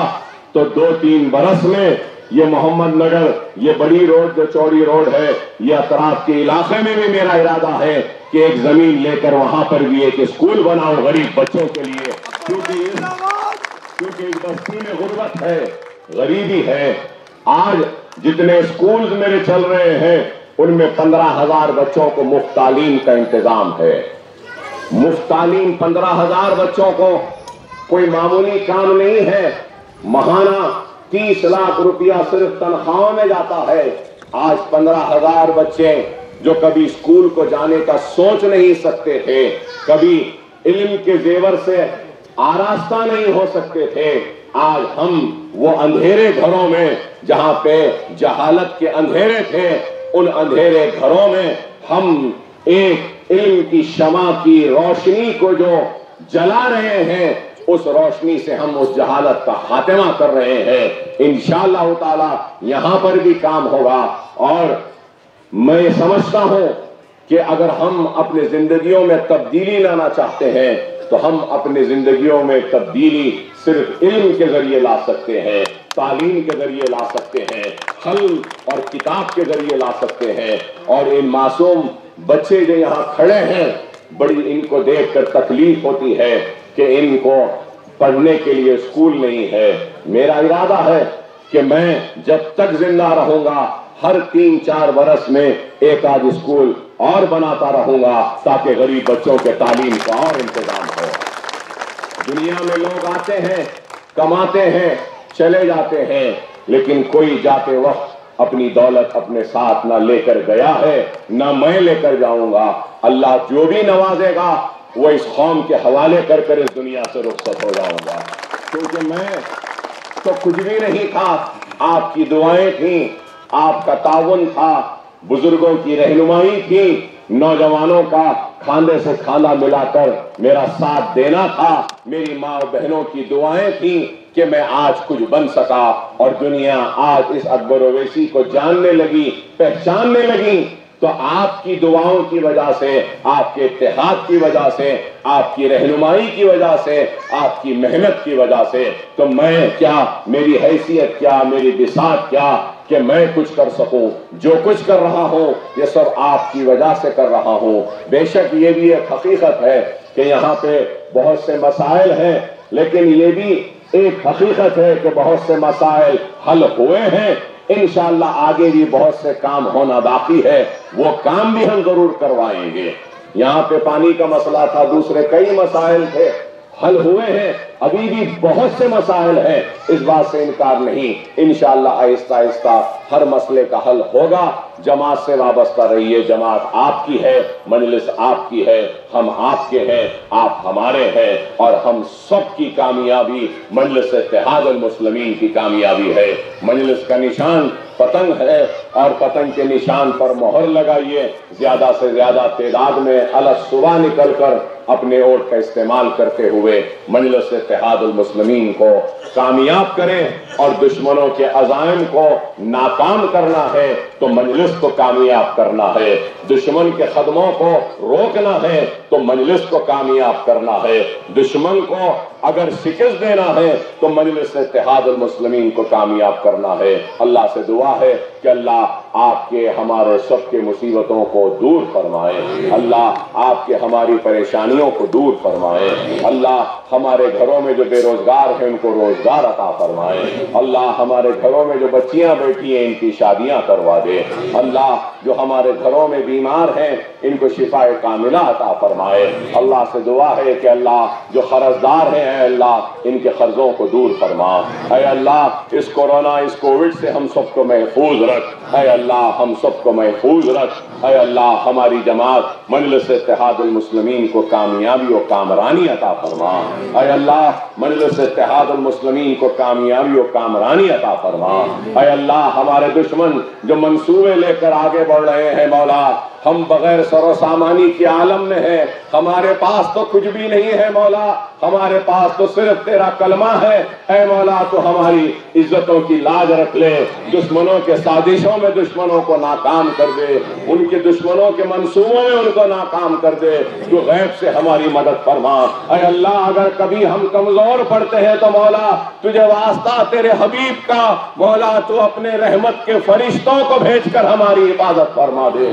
تو 2-3 برس میں یہ محمد نگر, یہ بڑی روڈ جو چوڑی روڈ ہے, یہ اطراف کے علاقے میں بھی میرا ارادہ ہے کہ ایک زمین لے کر وہاں پر بھی ایک اسکول بناؤ غریب بچوں کے لیے, کیونکہ کیونکہ اس بستی میں غربت ہے، غریبی ہے۔ آج جتنے اسکولز میرے چل رہے ہیں ان میں 15,000 بچوں کو مفت تعلیم کا انتظام ہے۔ مفت تعلیم 15,000 بچوں کو کوئی معمولی کام نہیں ہے۔ ماہانہ 30 لاکھ روپیہ صرف تنخواہوں میں جاتا ہے۔ آج 15,000 بچے جو کبھی اسکول کو جانے کا سوچ نہیں سکتے تھے، کبھی علم کے زیور سے آراستہ نہیں ہو سکتے تھے، آج ہم وہ اندھیرے گھروں میں جہاں پہ جہالت کے اندھیرے تھے، ان اندھیرے گھروں میں ہم ایک علم کی شمع کی روشنی کو جو جلا رہے ہیں، اس روشنی سے ہم اس جہالت کا خاتمہ کر رہے ہیں۔ انشاءاللہ تعالی یہاں پر بھی کام ہوگا، اور میں سمجھتا ہوں کہ اگر ہم اپنی زندگیوں میں تبدیلی لانا چاہتے ہیں تو ہم اپنی زندگیوں میں تبدیلی صرف علم کے ذریعے لا سکتے ہیں، تعلیم کے ذریعے لا سکتے ہیں، قلم اور کتاب کے ذریعے لا سکتے ہیں۔ اور ان معصوم بچے جو یہاں کھڑے ہیں، بڑی ان کو دیکھ کر تکلیف ہوتی ہے کہ ان کو پڑھنے کے لیے اسکول نہیں ہے۔ میرا ارادہ ہے کہ میں جب تک زندہ رہوں گا ہر 3-4 برس میں ایک آدھ اسکول اور بناتا رہوں گا تاکہ غریب بچوں کے تعلیم کا اور انتظام ہو۔ دنیا میں لوگ آتے ہیں، کماتے ہیں، چلے جاتے ہیں، لیکن کوئی جاتے وقت اپنی دولت اپنے ساتھ نہ لے کر گیا ہے، نہ میں لے کر جاؤں گا۔ اللہ جو بھی نوازے گا وہ اس قوم کے حوالے کر کر اس دنیا سے رخصت ہو جاؤں گا، کیونکہ میں تو کچھ بھی نہیں تھا، آپ کی دعائیں تھیں، آپ کا تعاون تھا، بزرگوں کی رہنمائی تھی، نوجوانوں کا کھاندے سے کھانا ملا کر میرا ساتھ دینا تھا، میری ماں اور بہنوں کی دعائیں تھیں کہ میں آج کچھ بن سکا، اور دنیا آج اس اکبر اویسی کو جاننے لگی، پہچاننے لگی۔ تو آپ کی دعاؤں کی وجہ سے، آپ کے اتحاد کی وجہ سے، آپ کی رہنمائی کی وجہ سے، آپ کی محنت کی وجہ سے، تو میں کیا، میری حیثیت کیا، میری بساط کیا کہ میں کچھ کر سکوں؟ جو کچھ کر رہا ہوں یہ سب آپ کی وجہ سے کر رہا ہوں۔ بے شک یہ بھی ایک حقیقت ہے کہ یہاں پہ بہت سے مسائل ہیں، لیکن یہ بھی ایک حقیقت ہے کہ بہت سے مسائل حل ہوئے ہیں۔ انشاءاللہ آگے بھی بہت سے کام ہونا باقی ہے، وہ کام بھی ہم ضرور کروائیں گے۔ یہاں پہ پانی کا مسئلہ تھا، دوسرے کئی مسائل تھے، حل ہوئے ہیں، ابھی بھی بہت سے مسائل ہیں، اس بات سے انکار نہیں۔ انشاءاللہ آہستہ آہستہ ہر مسئلے کا حل ہوگا۔ جماعت سے وابستہ رہیے، جماعت آپ کی ہے، مجلس آپ کی ہے، ہم آپ کے ہیں، آپ ہمارے ہیں، اور ہم سب کی کامیابی مجلس اتحاد المسلمین کی کامیابی ہے۔ مجلس کا نشان پتنگ ہے، اور پتنگ کے نشان پر مہر لگائیے، زیادہ سے زیادہ تعداد میں صبح نکل کر اپنے ووٹ کا استعمال کرتے ہوئے مجلس اتحاد المسلمین کو کامیاب کریں، اور دشمنوں کے عزائم کو ناکام کرنا ہے تو مجلس کو کامیاب کرنا ہے، دشمن کے قدموں کو روکنا ہے تو مجلس کو کامیاب کرنا ہے، دشمن کو اگر شکست دینا ہے تو مجلس اتحاد المسلمین کو کامیاب کرنا ہے۔ اللہ سے دعا ہے کہ اللہ آپ کے ہمارے سب کے مصیبتوں کو دور فرمائے، اللہ آپ کے ہماری پریشانیوں کو دور فرمائے، اللہ ہمارے گھروں میں جو بے روزگار ہیں ان کو روزگار عطا فرمائے، اللہ ہمارے گھروں میں جو بچیاں بیٹھی ہیں ان کی شادیاں کروا دے، اللہ جو ہمارے گھروں میں بیمار ہیں ان کو شفا کاملہ عطا فرمائے۔ اللہ سے دعا ہے کہ اللہ جو قرضدار ہیں اے اللہ ان کے قرضوں کو دور فرما، اے اللہ اس کورونا اس کووڈ سے ہم سب کو محفوظ رکھ، اے اللہ ہم سب کو محفوظ رکھ، اے اللہ ہماری جماعت مجلس اتحاد المسلمین کو کامیابی و کامرانی عطا فرما، اے اللہ مجلس اتحاد المسلمین کو کامیابی و کامرانی عطا فرما، اے اللہ ہمارے دشمن جو منصوبے لے کر آگے بڑھ رہے ہیں مولا، ہم بغیر سر و سامانی کے عالم میں ہیں، ہمارے پاس تو کچھ بھی نہیں ہے مولا، ہمارے پاس تو صرف تیرا کلمہ ہے، اے مولا تو ہماری عزتوں کی لاج رکھ لے، دشمنوں کے سازشوں میں دشمنوں کو ناکام کر دے، ان کے دشمنوں کے منصوبوں میں ان کو ناکام کر دے، جو غیب سے ہماری مدد فرما، اے اللہ اگر کبھی ہم کمزور پڑتے ہیں تو مولا تجھے واسطہ تیرے حبیب کا، مولا تو اپنے رحمت کے فرشتوں کو بھیج کر ہماری حفاظت فرما دے،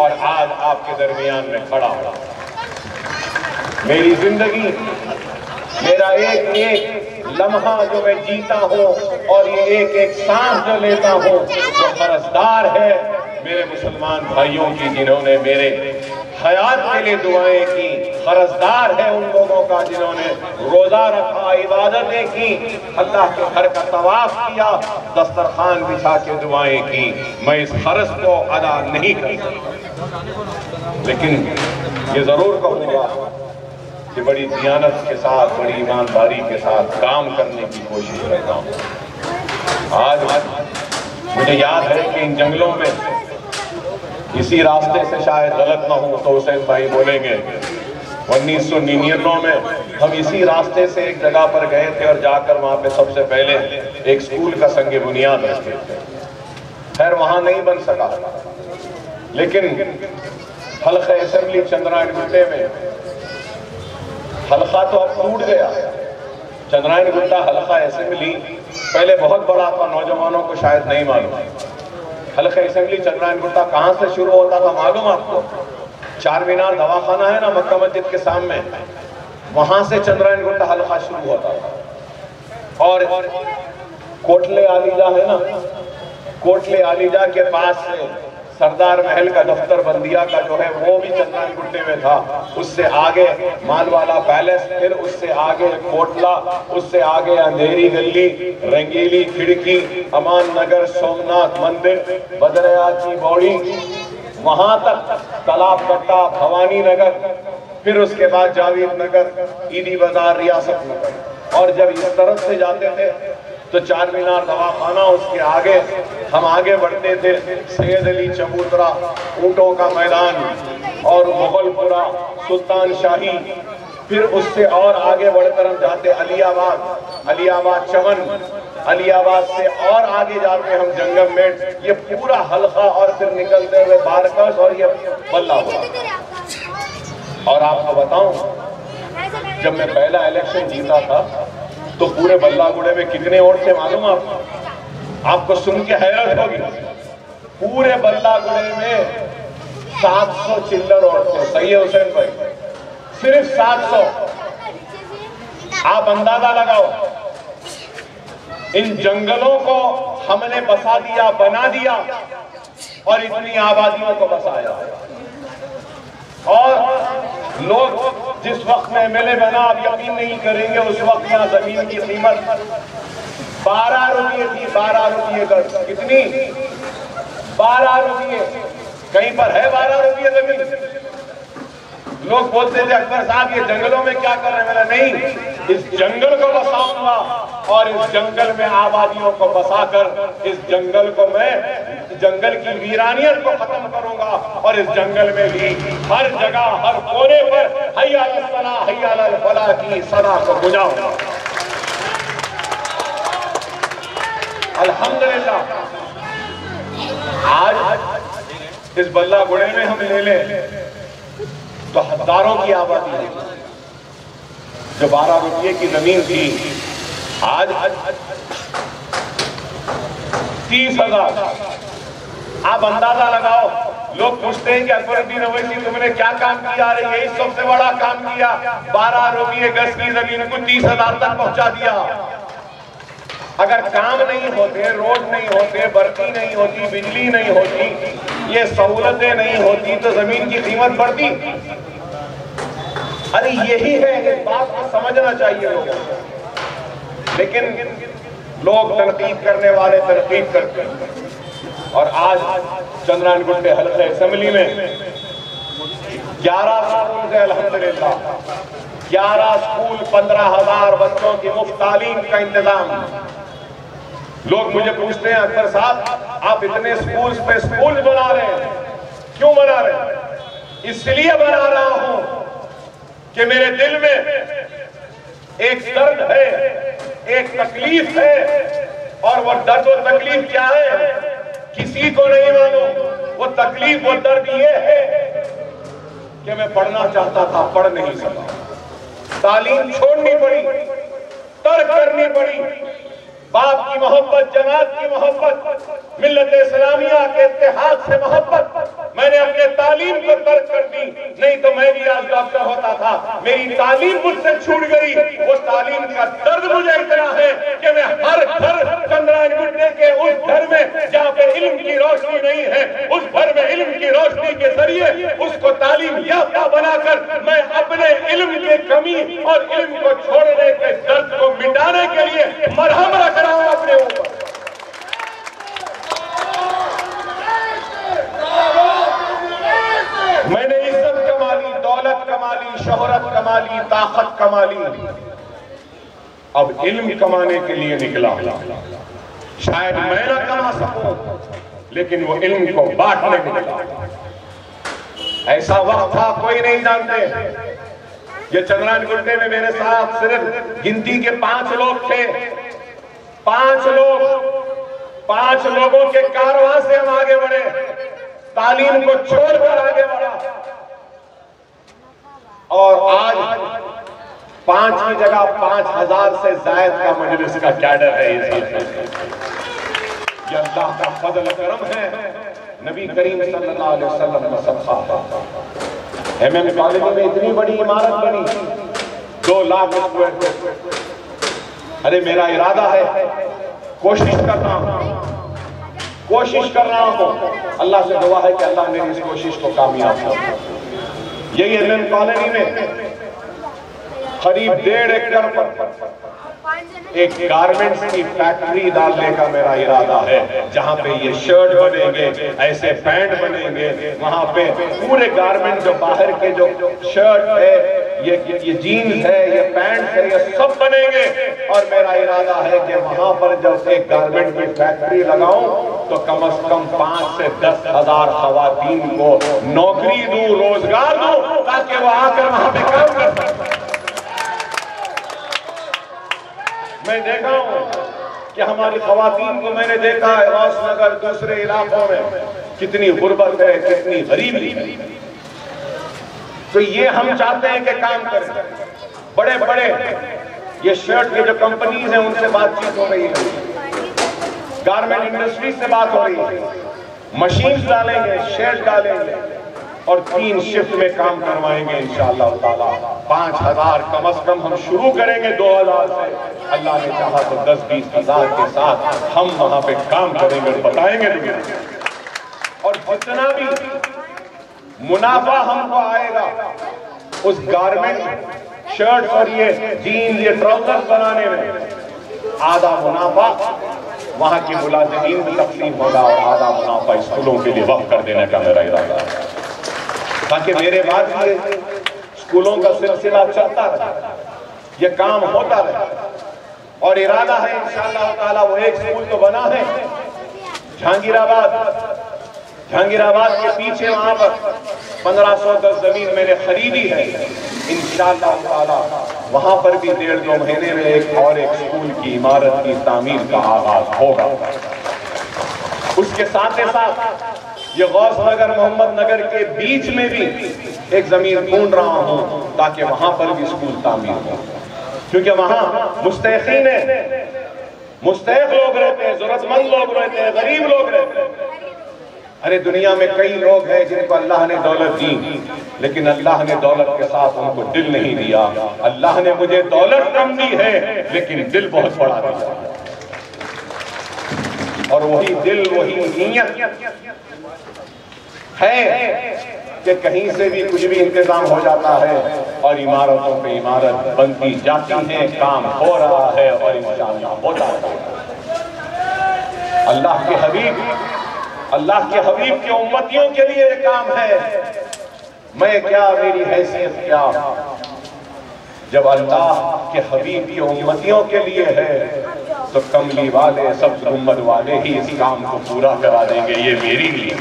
اور آج آپ کے درمیان میں کھڑا ہوں۔ میری زندگی، میرا ایک ایک لمحہ جو میں جیتا ہوں اور یہ ایک ایک سانس جو لیتا ہوں وہ قرضدار ہے میرے مسلمان بھائیوں کی جنہوں نے میرے حیات کے لیے دعائیں کی، قرضدار ہے ان لوگوں کا جنہوں نے روزہ رکھا، عبادتیں کی، اللہ کے گھر کا طواف کیا، دسترخوان بچھا کے دعائیں کی۔ میں اس قرض کو ادا نہیں کر سکتا، لیکن یہ ضرور کہوں گا کہ بڑی دیانت کے ساتھ، بڑی ایمانداری کے ساتھ کام کرنے کی کوشش کرتا ہوں۔ آج مجھے یاد ہے کہ ان جنگلوں میں اسی راستے سے شاید غلط نہ ہوں تو حسین بھائی بولیں گے، 1999 میں ہم اسی راستے سے ایک جگہ پر گئے تھے اور جا کر وہاں پہ سب سے پہلے ایک سکول کا سنگ بنیاد رکھے تھے۔ خیر وہاں نہیں بن سکا، لیکن حلقہ اسمبلی چندرائن گٹے میں حلقہ تو اب ٹوٹ گیا۔ چندرائن گٹا حلقہ اسمبلی پہلے بہت بڑا تھا، نوجوانوں کو شاید نہیں معلوم۔ حلقہ اسمبلی چندرائن گٹا کہاں سے شروع ہوتا تھا معلوم آپ کو؟ چار مینار دواخانہ ہے نا مکہ مسجد کے سامنے، وہاں سے چندرائن گٹا حلقہ شروع ہوتا تھا۔ اور کوٹلے عالیجہ ہے نا، کوٹلے عالیجہ کے پاس سے سردار محل کا دفتر بندیا کا جو ہے وہ بھی چندرائن گٹے میں تھا، اس سے آگے مالوالا پیلیس، پھر اس سے آگے کوٹلا، اس سے آگے اندھیری گلی، رنگیلی کھڑکی، امان نگر، سومناتھ مندر، بدریا کی بوڑی، وہاں تک تالاب کٹا، بھوانی نگر، پھر اس کے بعد جاوید نگر، عیدی بازار، ریاست نگر۔ اور جب اس طرف سے جاتے تھے تو چار مینار دواخانہ، اس کے آگے ہم آگے بڑھتے تھے سید علی چبوترا، اونٹوں کا میدان، اور مغل پورا، سلطان شاہی، پھر اس سے اور آگے بڑھ کر ہم جاتے علی آباد، علی آباد چمن، علی آباد سے اور آگے جاتے ہم جنگم میٹ، یہ پورا حلقہ، اور پھر نکلتے ہوئے بارکس، اور یہ بلہ ہوا۔ اور آپ کو بتاؤں جب میں پہلا الیکشن جیتا تھا تو پورے بلہ گڑے میں کتنے ووٹ تھے معلوم آپ کو سن کے حیرت ہوگی، پورے بلہ گڑے میں 700 چلر ووٹ تھے۔ صحیح ہے حسین بھائی؟ صرف 700۔ آپ اندازہ لگاؤ، ان جنگلوں کو ہم نے بسا دیا، بنا دیا، اور اتنی آبادیوں کو بسایا۔ اور لوگ جس وقت میں MLA بنا، آپ یقین نہیں کریں گے، اس وقت یہاں زمین کی قیمت 12 روپے تھی، 12 روپے گز۔ کتنی؟ 12 روپے۔ کہیں پر ہے 12 روپے زمین؟ لوگ بولتے تھے اکبر صاحب یہ جنگلوں میں کیا کر رہے ہیں؟ میں نے نہیں، اس جنگل کو بساؤں گا، اور اس جنگل میں آبادیوں کو بسا کر اس جنگل کو میں جنگل کی ویرانیت کو ختم کروں گا، اور اس جنگل میں بھی ہر جگہ، ہر کونے پر حی علی الصلاح، حی علی الفلاح کی صدا کو گونجاؤں گا۔ الحمدللہ آج اس بلہ گڑے میں ہم لے لیں تو ہزاروں کی آبادی ہے۔ جو 12 روپے کی زمین تھی آج 30,000۔ آپ اندازہ لگاؤ، لوگ پوچھتے ہیں کہ اکبر الدین اویسی تم نے کیا کام کیا؟ رہے یہی سب سے بڑا کام کیا، 12 روپے گز کی زمین کو 30,000 تک پہنچا دیا۔ اگر کام نہیں ہوتے، روڈ نہیں ہوتے، برقی نہیں ہوتی، بجلی نہیں ہوتی، یہ سہولتیں نہیں ہوتی تو زمین کی قیمت بڑھتی۔ ارے یہی ہے، اس بات کو سمجھنا چاہیے لوگوں کو۔ لیکن لوگ تنقید کرنے والے تنقید کرتے ہیں۔ اور آج چندرائن گٹے حلقہ اسمبلی میں 11 سکول ہے الحمدللہ، 11 سکول، 15,000 بچوں کی مفت تعلیم کا انتظام۔ لوگ مجھے پوچھتے ہیں اکبر صاحب آپ اتنے سکولز پہ سکولز بنا رہے ہیں، کیوں بنا رہے ہیں؟ اس لیے بنا رہا ہوں کہ میرے دل میں ایک درد ہے، ایک تکلیف ہے، اور وہ درد و تکلیف کیا ہے کسی کو نہیں معلوم۔ وہ تکلیف و درد یہ ہے کہ میں پڑھنا چاہتا تھا، پڑھ نہیں سکا، تعلیم چھوڑنی پڑی، ترک کرنی پڑی۔ باپ کی محبت، جماعت کی محبت، ملت اسلامیہ کے اتحاد سے محبت، میں نے اپنے تعلیم کو ترک کر دی، نہیں تو میں بھی آج ڈاکٹر ہوتا تھا۔ میری تعلیم مجھ سے چھوٹ گئی، وہ تعلیم کا درد مجھے اتنا ہے کہ میں ہر گھر چندرائن گڈے کے اس گھر میں جہاں پہ علم کی روشنی نہیں ہے، اس گھر میں علم کی روشنی کے ذریعے اس کو تعلیم یافتہ بنا کر میں اپنے علم کی کمی اور علم کو چھوڑنے کے درد کو مٹانے کے لیے مرہم رکھ رہا ہوں اپنے اوپر۔ میں نے عزت کما لی، دولت کما لی، شہرت کما لی، طاقت کما لی، اب علم کمانے کے لیے نکلا ہوں۔ شاید میں نہ کما سکوں لیکن وہ علم کو بانٹنے نکلا۔ ایسا وقت تھا کوئی نہیں جانتے، یہ چندرائن گڈے میں میرے ساتھ صرف گنتی کے 5 لوگ تھے، 5 لوگ، 5 لوگوں کے کارواں سے ہم آگے بڑھے، تعلیم کو چھوڑ کر آگے بڑھا، اور آج 5 کی جگہ 5000 سے زائد کا مجلس کا کیڈر ہے۔ یہ اللہ کا فضل کرم ہے، نبی کریم صلی اللہ علیہ وسلم کا صدقہ۔ ایم ایم کالج میں اتنی بڑی عمارت بنی، 2 لاکھ اسکوائر فٹ۔ ارے میرا ارادہ ہے، کوشش کر رہا ہوں، اللہ سے دعا ہے کہ اللہ میری اس کوشش کو کامیاب کرے۔ یہی ایم ایم کالونی میں قریب 1.5 ایکڑ پر ایک گارمنٹس کی فیکٹری ڈالنے کا میرا ارادہ ہے، جہاں پہ یہ شرٹ بنیں گے، ایسے پینٹ بنیں گے، وہاں پہ پورے گارمنٹ جو باہر کے جو شرٹ ہے، یہ جینز ہے، یہ پینٹ ہے، یہ سب بنیں گے۔ اور میرا ارادہ ہے کہ وہاں پر جب ایک گارمنٹ کی فیکٹری لگاؤں تو کم از کم 5 سے 10 ہزار خواتین کو نوکری دوں، روزگار دوں، تاکہ وہ آ کر وہاں پہ کام کر سکیں۔ میں دیکھا ہوں کہ ہماری خواتین کو میں نے دیکھا ہے غوث نگر دوسرے علاقوں میں کتنی غربت ہے، کتنی غریبی ہے۔ تو یہ ہم چاہتے ہیں کہ کام کریں، بڑے بڑے یہ شرٹ کے جو کمپنیز ہیں ان سے بات چیت ہو رہی ہے، گارمنٹ انڈسٹری سے بات ہو رہی ہے، مشینز ڈالیں گے، شرٹ ڈالیں گے اور 3 شفٹ میں کام کروائیں گے انشاءاللہ تعالیٰ۔ 5000 کم از کم ہم شروع کریں گے 2000 سے، اللہ نے چاہا تو 10-20 ہزار کے ساتھ ہم وہاں پہ کام کریں گے، بتائیں گے دنیا۔ اور جتنا بھی منافع ہم کو آئے گا اس گارمنٹ شرٹ اور یہ جینز یہ ٹراؤزر بنانے میں، آدھا منافع وہاں کی ملازمین بھی تقسیم ہوگا اور آدھا منافع اسکولوں کے لیے وقف کر دینے کا میرا ارادہ ہے، تاکہ میرے بعد یہ اسکولوں کا سلسلہ چلتا رہے، یہ کام ہوتا رہے۔ اور ارادہ ہے انشاءاللہ تعالیٰ، وہ ایک اسکول تو بنا ہے جہانگیر آباد کے پیچھے، وہاں پر 1500 گز زمین میں نے خریدی ہے، انشاءاللہ تعالیٰ وہاں پر بھی 1.5-2 مہینے میں ایک اسکول کی عمارت کی تعمیر کا آغاز ہوگا۔ اس کے ساتھ یہ غوث نگر محمد نگر کے بیچ میں بھی ایک زمین ڈھونڈ رہا ہوں تاکہ وہاں پر بھی اسکول تعمیر ہو، کیونکہ وہاں مستحقین ہیں، مستحق لوگ رہتے ہیں، ضرورت مند لوگ رہتے ہیں، غریب لوگ رہتے ہیں۔ ارے دنیا میں کئی لوگ ہیں جن کو اللہ نے دولت دی، لیکن اللہ نے دولت کے ساتھ ان کو دل نہیں دیا۔ اللہ نے مجھے دولت کم دی ہے لیکن دل بہت بڑا دیا، اور وہی دل، وہی نیت ہے کہ کہیں سے بھی کچھ بھی انتظام ہو جاتا ہے اور عمارتوں پہ عمارت بنتی جاتی ہیں، کام ہو رہا ہے اور انشاءاللہ ہوتا ہے۔ اللہ کے حبیب کی امتیوں کے لیے یہ کام ہے۔ میں کیا، میری حیثیت کیا، جب اللہ کے حبیب کی امتیوں کے لیے ہے تو کملی والے، سبز گنبد والے ہی اس کام کو پورا کرا دیں گے۔ یہ میری لیے،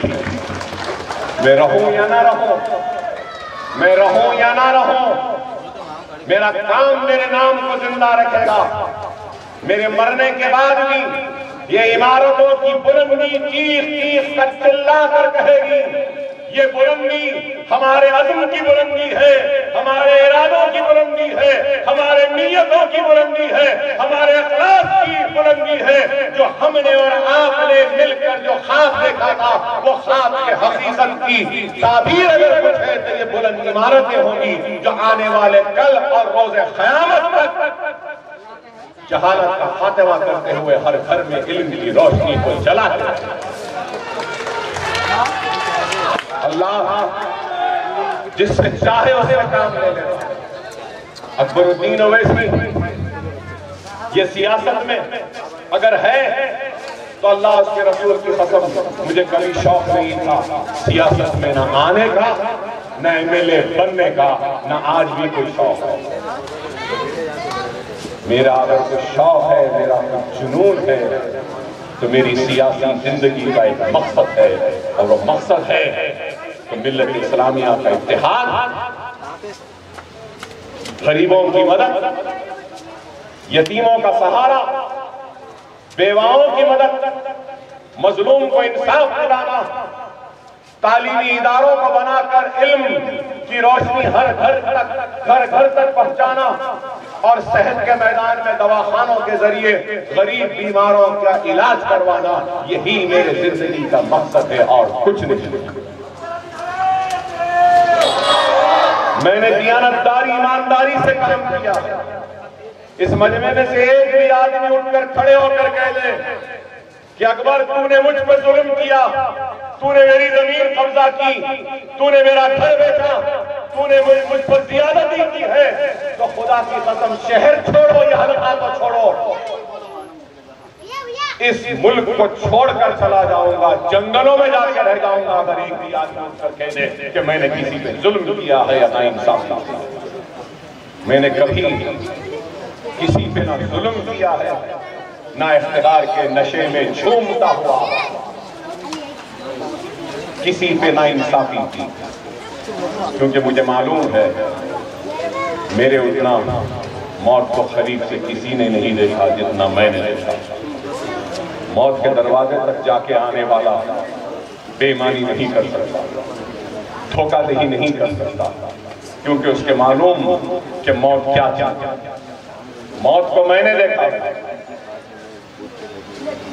میں رہوں یا نہ رہوں، میں رہوں یا نہ رہوں، میرا کام میرے نام کو زندہ رکھے گا۔ میرے مرنے کے بعد بھی یہ عمارتوں کی بلندی چیخ چیخ کر چلا کر کہے گی یہ بلندی ہمارے عزم کی بلندی ہے، ہمارے ارادوں کی بلندی ہے، ہمارے نیتوں کی بلندی ہے، ہمارے اخلاق کی بلندی ہے، جو ہم نے اور آپ نے مل کر جو خواب دیکھا تھا وہ خواب کے حقیقت کی تعبیر اگر کچھ ہے تو یہ بلند عمارتیں ہوں گی جو آنے والے کل اور روز قیامت تک جہالت کا خاتمہ کرتے ہوئے ہر گھر میں علم کی روشنی کو جلاتے ہیں۔ اللہ جس سے چاہے اسے کام لے لے۔ اکبر الدین اویسی یہ سیاست میں اگر ہے تو اللہ اس کے رسول کی قسم مجھے کبھی شوق نہیں تھا سیاست میں نہ آنے کا نہ MLA بننے کا، نہ آج بھی کوئی شوق ہے۔ میرا اگر کوئی شوق ہے، میرا کوئی جنون ہے تو میری سیاسی زندگی کا ایک مقصد ہے، اور وہ مقصد ہے تو ملت اسلامیہ کا اتحاد، غریبوں کی مدد، یتیموں کا سہارا، بیواؤں کی مدد، مظلوم کو انصاف دلانا، تعلیمی اداروں کو بنا کر علم کی روشنی ہر گھر تک پہنچانا، اور صحت کے میدان میں دواخانوں کے ذریعے غریب بیماروں کا علاج کروانا، یہی میرے زندگی کا مقصد ہے اور کچھ نہیں۔ میں نے دیانتداری ایمانداری سے کام کیا۔ اس مجمع میں سے ایک بھی آدمی اٹھ کر کھڑے ہو کر کہہ دے کہ اکبر تو نے مجھ پر ظلم کیا، تو نے میری زمین قبضہ کی، تو نے میرا گھر بیچا، تو نے مجھ پر زیادتی کی ہے، تو خدا کی قسم شہر چھوڑو یا حلقہ کو چھوڑو، اس ملک کو چھوڑ کر چلا جاؤں گا، جنگلوں میں جا کے رہ جاؤں گا اگر ایک بھی آدمی اٹھ کر کہہ دے کہ میں نے کسی پہ ظلم کیا ہے یا ناانصافی کیا۔ میں نے کبھی کسی پہ نہ ظلم کیا ہے، نہ اقتدار کے نشے میں جھومتا ہوا کسی پہ ناانصافی کی، کیونکہ مجھے معلوم ہے میرے اتنا موت کو قریب سے کسی نے نہیں دیکھا جتنا میں نے دیکھا۔ موت کے دروازے تک جا کے آنے والا بے ایمانی نہیں کر سکتا، دھوکہ دہی نہیں کر سکتا، کیونکہ اس کے معلوم کہ موت کیا چاہتا ہے۔ موت کو میں نے دیکھا،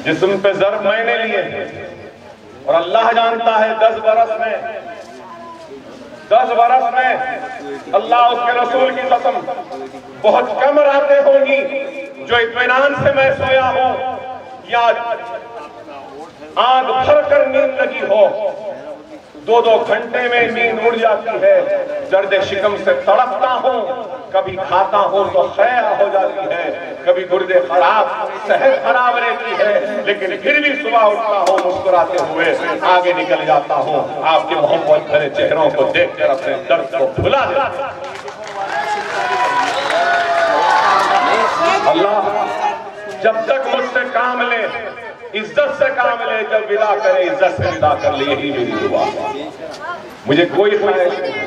جسم پہ ضرب میں نے لیے، اور اللہ جانتا ہے 10 برس میں اللہ اس کے رسول کی قسم بہت کم راتیں ہوں گی جو اطمینان سے میں سویا ہوں یا آنکھ بھر کر نیند لگی ہو۔ 2 گھنٹے میں نیند اڑ جاتی ہے، درد شکم سے تڑپتا ہوں، کبھی کھاتا ہوں تو خیر ہو جاتی ہے، کبھی گردے خراب، صحت خراب رہتی ہے، لیکن پھر بھی صبح اٹھتا ہوں مسکراتے ہوئے آگے نکل جاتا ہوں، آپ کے محبت بھرے چہروں کو دیکھ کر اپنے درد کو بھلا دیتا ہوں۔ اللہ جب تک مجھ سے کام لے، عزت سے کام لے، جب ودا کرے عزت سے ودا کر لے، یہی میری دعا ہے۔ مجھے کوئی خواہش نہیں۔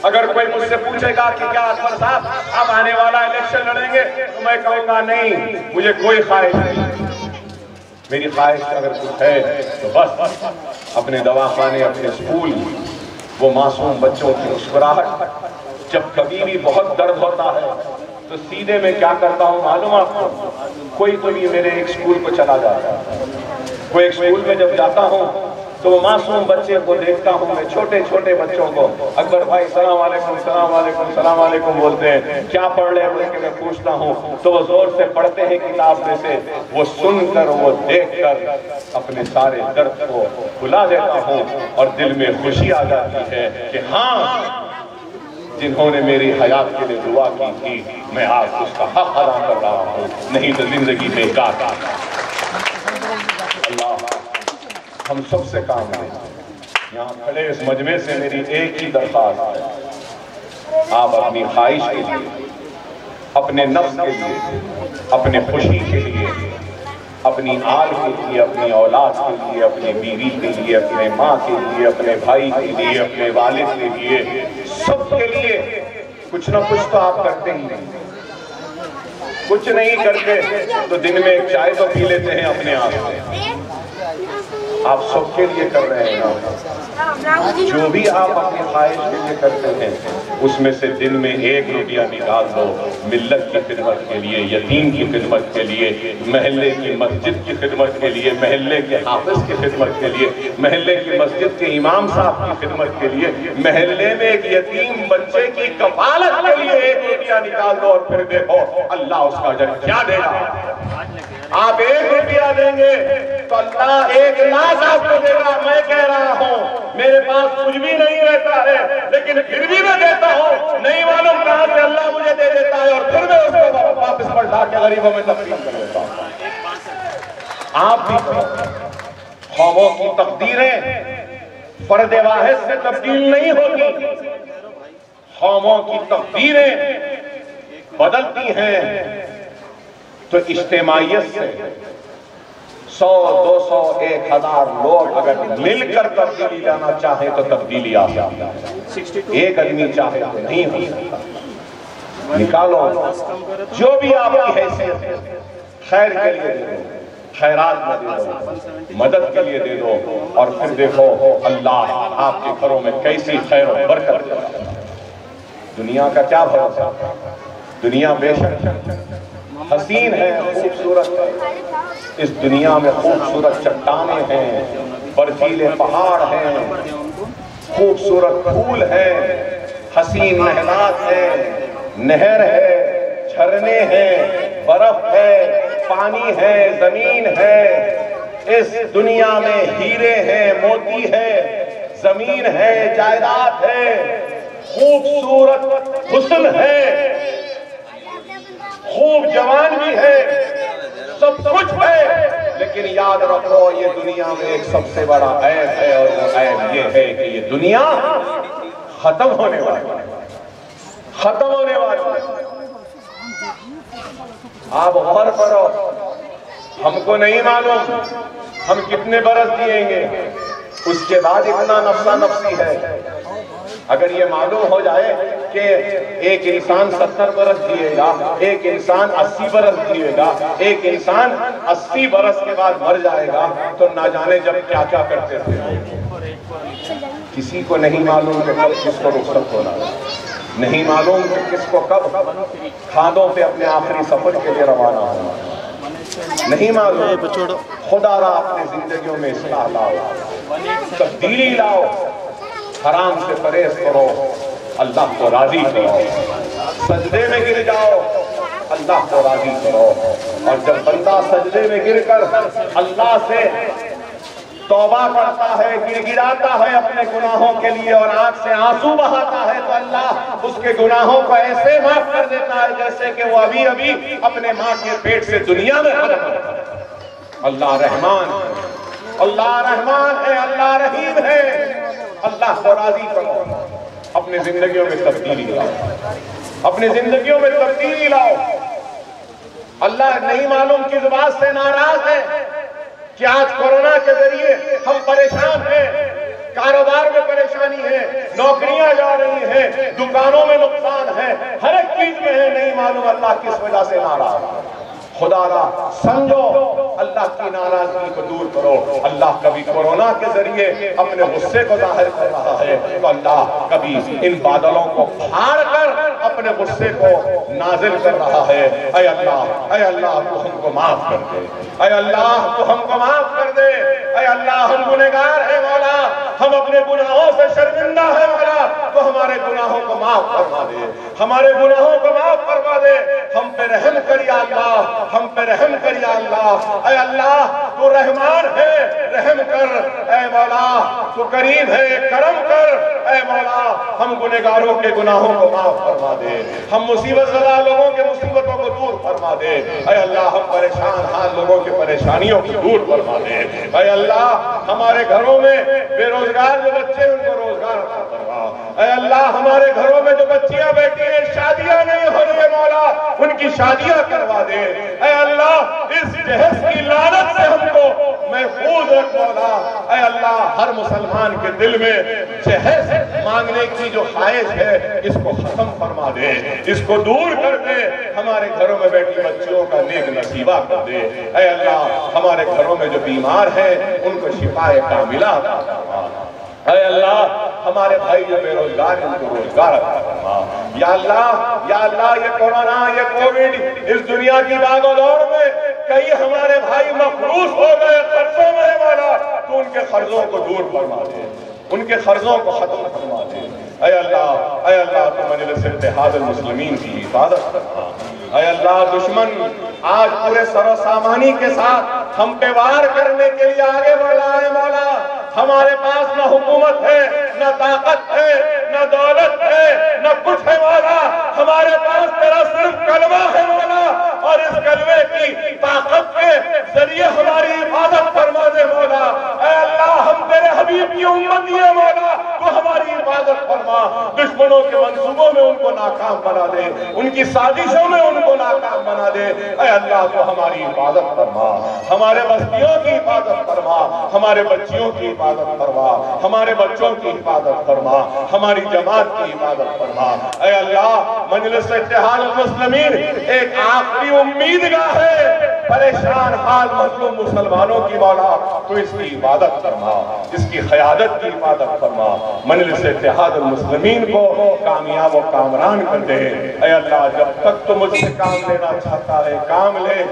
اگر کوئی مجھ سے پوچھے گا کہ کیا اکبر صاحب آپ آنے والا الیکشن لڑیں گے تو میں کہوں گا نہیں، مجھے کوئی خواہش نہیں۔ میری خواہش اگر کچھ ہے تو بس اپنے دواخانے، اپنے اسکول، وہ معصوم بچوں کی مسکراہٹ، جب کبھی بھی بہت درد ہوتا ہے تو سیدھے میں کیا کرتا ہوں معلوم آپ کو؟ کوئی بھی میرے ایک اسکول کو چلا جاتا ہے، کوئی ایک اسکول میں جب جاتا ہوں تو وہ معصوم بچے کو دیکھتا ہوں میں، چھوٹے بچوں کو، اکبر بھائی سلام علیکم سلام علیکم سلام علیکم بولتے ہیں، کیا پڑھ رہے ہیں کہ میں پوچھتا ہوں تو وہ زور سے پڑھتے ہیں کتاب میں سے، وہ سن کر وہ دیکھ کر اپنے سارے درد کو بھلا دیتا ہوں، اور دل میں خوشی آ جاتی ہے کہ ہاں جنہوں نے میری حیات کے لیے دعا کی تھی میں آج اس کا حق ادا کر رہا ہوں، نہیں تو زندگی بیکار۔ اللہ ہم سب سے کام لیں۔ یہاں کھڑے اس مجمع سے میری ایک ہی درخواست ہے، آپ اپنی خواہش کے لیے، اپنے نفس کے لیے، اپنے خوشی کے لیے، اپنی آل کے لیے، اپنی اولاد کے لیے، اپنی بیوی کے لیے، اپنے ماں کے لیے، اپنے بھائی کے لیے، اپنے والد کے لیے، سب کے لیے کچھ نہ کچھ تو آپ کرتے ہی نہیں۔ کچھ نہیں کرتے تو دن میں ایک چائے تو پی لیتے ہیں اپنے آپ سے۔ آپ سب کے لیے کر رہے ہیں. جو بھی آپ اپنی خواہش کے لیے کرتے ہیں اس میں سے دن میں 1 روپیہ نکال دو ملت کی خدمت کے لیے, یتیم کی خدمت کے لیے, محلے کی مسجد کی خدمت کے لیے, محلے کے حافظ کی خدمت کے لیے, محلے کی مسجد کے امام صاحب کی خدمت کے لیے, محلے میں ایک یتیم بچے کی کفالت کے لیے 1 روپیہ نکال دو, اور پھر دیکھو اللہ اس کا اجر کیا دے گا. آپ 1 روپیہ دیں گے تو اللہ 1 لاکھ آپ کو دے گا. میں کہہ رہا ہوں میرے پاس کچھ بھی نہیں رہتا ہے لیکن پھر بھی میں دیتا ہوں, نہیں معلوم کہاں سے اللہ مجھے دے دیتا ہے, اور پھر میں اس کو واپس پلٹا کے غریبوں میں تقسیم کر دیتا ہوں. آپ بھی قوموں کی تقدیریں فرد واحد سے تبدیل نہیں ہوتی, قوموں کی تقدیریں بدلتی ہیں. تو اجتماعیت سے 100, 200, 1000 لوگ اگر مل کر تبدیلی لانا چاہیں تو تبدیلی آ جاتی ہے. ایک آدمی چاہے تو نہیں ہو سکتا. نکالو جو بھی آپ کی حیثیت ہے, خیر کے لیے دے دو, خیرات میں دے دو, مدد کے لیے دے دو, اور پھر دیکھو اللہ آپ کے گھروں میں کیسی خیر و برکت کرتا ہے. دنیا کا کیا بھروسہ, دنیا بے شک حسین ہے, خوبصورت ہے. اس دنیا میں خوبصورت چٹانیں ہیں, برفیلے پہاڑ ہیں, خوبصورت پھول ہیں, حسین محلات ہیں, نہر ہے, جھرنے ہیں, برف ہے, پانی ہے, زمین ہے. اس دنیا میں ہیرے ہیں, موتی ہے, زمین ہے, جائیداد ہے, خوبصورت حسن ہے, خوب جوان بھی ہے, سب کچھ ہے. لیکن یاد رکھو یہ دنیا میں ایک سب سے بڑا عیب ہے, اور وہ عیب یہ ہے کہ یہ دنیا ختم ہونے والی ہے, ختم ہونے والی ہے. آپ غور کرو, ہم کو نہیں معلوم ہم کتنے برس جئیں گے, اس کے بعد اتنا نفسا نفسی ہے. اگر یہ معلوم ہو جائے کہ ایک انسان 70 برس جیے گا, ایک انسان 80 برس جیے گا, ایک انسان 80 برس کے بعد مر جائے گا, تو نہ جانے جب کیا کیا کرتے تھے. کسی کو نہیں معلوم کہ کب کس کو رخصت ہونا ہے, نہیں معلوم کہ کس کو کب کھادوں پہ اپنے آخری سفر کے لیے روانہ ہونا ہے, نہیں معلوم. خدا را اپنے زندگیوں میں اصلاح لاؤ, تبدیلی لاؤ, حرام سے پرہیز کرو, اللہ کو راضی کرو, سجدے میں گر جاؤ, اللہ کو راضی کرو. اور جب بندہ سجدے میں گر کر اللہ سے توبہ کرتا ہے, گر گراتا ہے اپنے گناہوں کے لیے, اور آنکھ سے آنسو بہاتا ہے, تو اللہ اس کے گناہوں کو ایسے معاف کر دیتا ہے جیسے کہ وہ ابھی ابھی اپنے ماں کے پیٹ سے دنیا میں آیا ہے. اللہ رحمان ہے, اللہ رحمان ہے, اللہ رحیم ہے. اللہ کو راضی کرو, اپنی زندگیوں میں تبدیلی لاؤ, اپنی زندگیوں میں تبدیلی لاؤ. اللہ نہیں معلوم کس بات سے ناراض ہے کہ آج کورونا کے ذریعے ہم پریشان ہیں, کاروبار میں پریشانی ہے, نوکریاں جا رہی ہیں, دکانوں میں نقصان ہے, ہر ایک چیز میں ہے. نہیں معلوم اللہ کس وجہ سے ناراض ہے. خدا را سمجھو, اللہ کی ناراضگی کو دور کرو. اللہ کبھی کورونا کے ذریعے اپنے غصے کو ظاہر کر رہا ہے, تو اللہ کبھی ان بادلوں کو پھاڑ کر اپنے غصے کو نازل کر رہا ہے. اے اللہ تو ہم کو معاف کر دے, اے اللہ تو ہم کو معاف کر دے, اے اللہ ہم گنہگار ہیں مولا, ہم اپنے گناہوں سے شرمندہ ہیں مولا, تو ہمارے گناہوں کو معاف فرما دے, ہمارے گناہوں کو معاف فرما دے. ہم پہ رحم کر یا اللہ, ہم پہ رحم کر یا اللہ. اے اللہ تو رحمان ہے, رحم کر. اے مولا تو کریم ہے, کرم کر. اے مولا ہم گنہگاروں کے گناہوں کو معاف فرما دے, ہم مصیبت زدہ لوگوں کے مصیبتوں کو دور فرما دے. اے اللہ ہم پریشان حال لوگوں کے پریشانیوں کو دور فرما دے. اے اللہ ہمارے گھروں میں بے روزگار جو بچے ان کو روزگار عطا فرما. اے اللہ ہمارے گھروں میں جو بچیاں بیٹھی ہیں شادیاں نہیں ہو رہی ہے مولا, ان کی شادیاں کروا دے. اے اللہ اس جہیز کی لعنت سے ہم کو محفوظ رکھ مولا. اے اللہ ہر مسلمان کے دل میں جہیز مانگنے کی جو خواہش ہے اس کو ختم فرما دے, اس کو دور کر دے. ہمارے گھروں میں بیٹھی بچیوں کا نیک نصیبہ کر دے۔ اے اللہ ہمارے گھروں میں جو بیمار ہیں ان کو شفا کاملہ عطا فرما۔ اے اللہ ہمارے بھائی جو بے روزگار ہیں ان کو روزگار عطا فرما۔ یا اللہ یہ کورونا یہ کووڈ اس دنیا کی باغ و دوڑ میں کئی ہمارے بھائی مفروض ہو گئے قرضوں میں مولا، تو ان کے قرضوں کو دور فرما دے، ان کے قرضوں کو ختم فرما دے۔ اے اللہ تو مجلس اتحاد المسلمین کی حفاظت کرنا۔ اے اللہ دشمن آج پورے سر و سامانی کے ساتھ ہم پہ وار کرنے کے لیے آگے بڑھا ہے مولا۔ ہمارے پاس نہ حکومت ہے، نہ طاقت ہے، نہ دولت ہے، نہ کچھ ہے مولا۔ ہمارے پاس تیرا صرف کلمہ ہے مولا، اور اس کلمے کی طاقت کے ذریعے ہماری حفاظت فرما دے مولا۔ اے اللہ ہم تیرے حبیب کی امتی ہے مولا، تو ہماری حفاظت فرما۔ دشمنوں کے منصوبوں میں ان کو ناکام بنا دے، ان کی سازشوں میں ان کو ناکام بنا دے۔ اے اللہ تو ہماری حفاظت فرما، ہمارے بستیوں کی حفاظت فرما، ہمارے بچیوں کی حفاظت فرما، ہمارے بچوں کی حفاظت فرما، ہماری جماعت کی حفاظت فرما۔ اے اللہ مجلس اتحاد المسلمین ایک آخری امیدگاہ ہے پریشان حال مظلوم مسلمانوں کی مولا، تو اس کی حفاظت فرما، اس کی قیادت کی حفاظت فرما۔ مجلس اتحاد المسلمین کو کامیاب و کامران کر دے۔ اے اللہ جب تک تو مجھ سے کام لینا چاہتا ہے کام لے،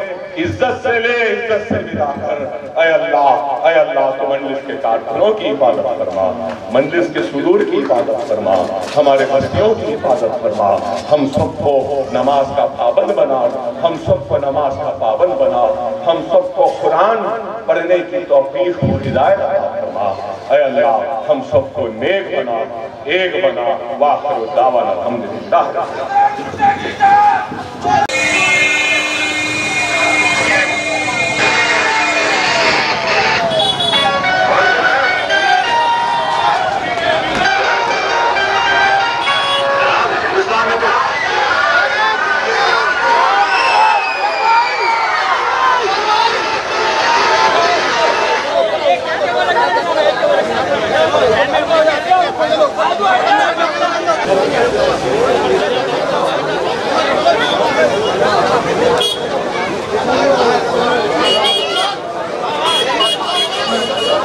عزت سے لے، عزت سے ودا کر۔ اے اللہ تو مجلس کے کارکنوں کی حفاظت فرما، مجلس کے صدور کی حفاظت فرما، ہمارے بستیوں کی حفاظت فرما۔ ہم سب کو نماز کا پابند بنا، ہم سب کو نماز کا پابند بنا، ہم سب کو قرآن پڑھنے کی توفیق و ہدایت عطا فرما۔ اے اللہ ہم سب کو نیک بنا، ایک بنا۔ وآخر دعوانا الحمدللہ۔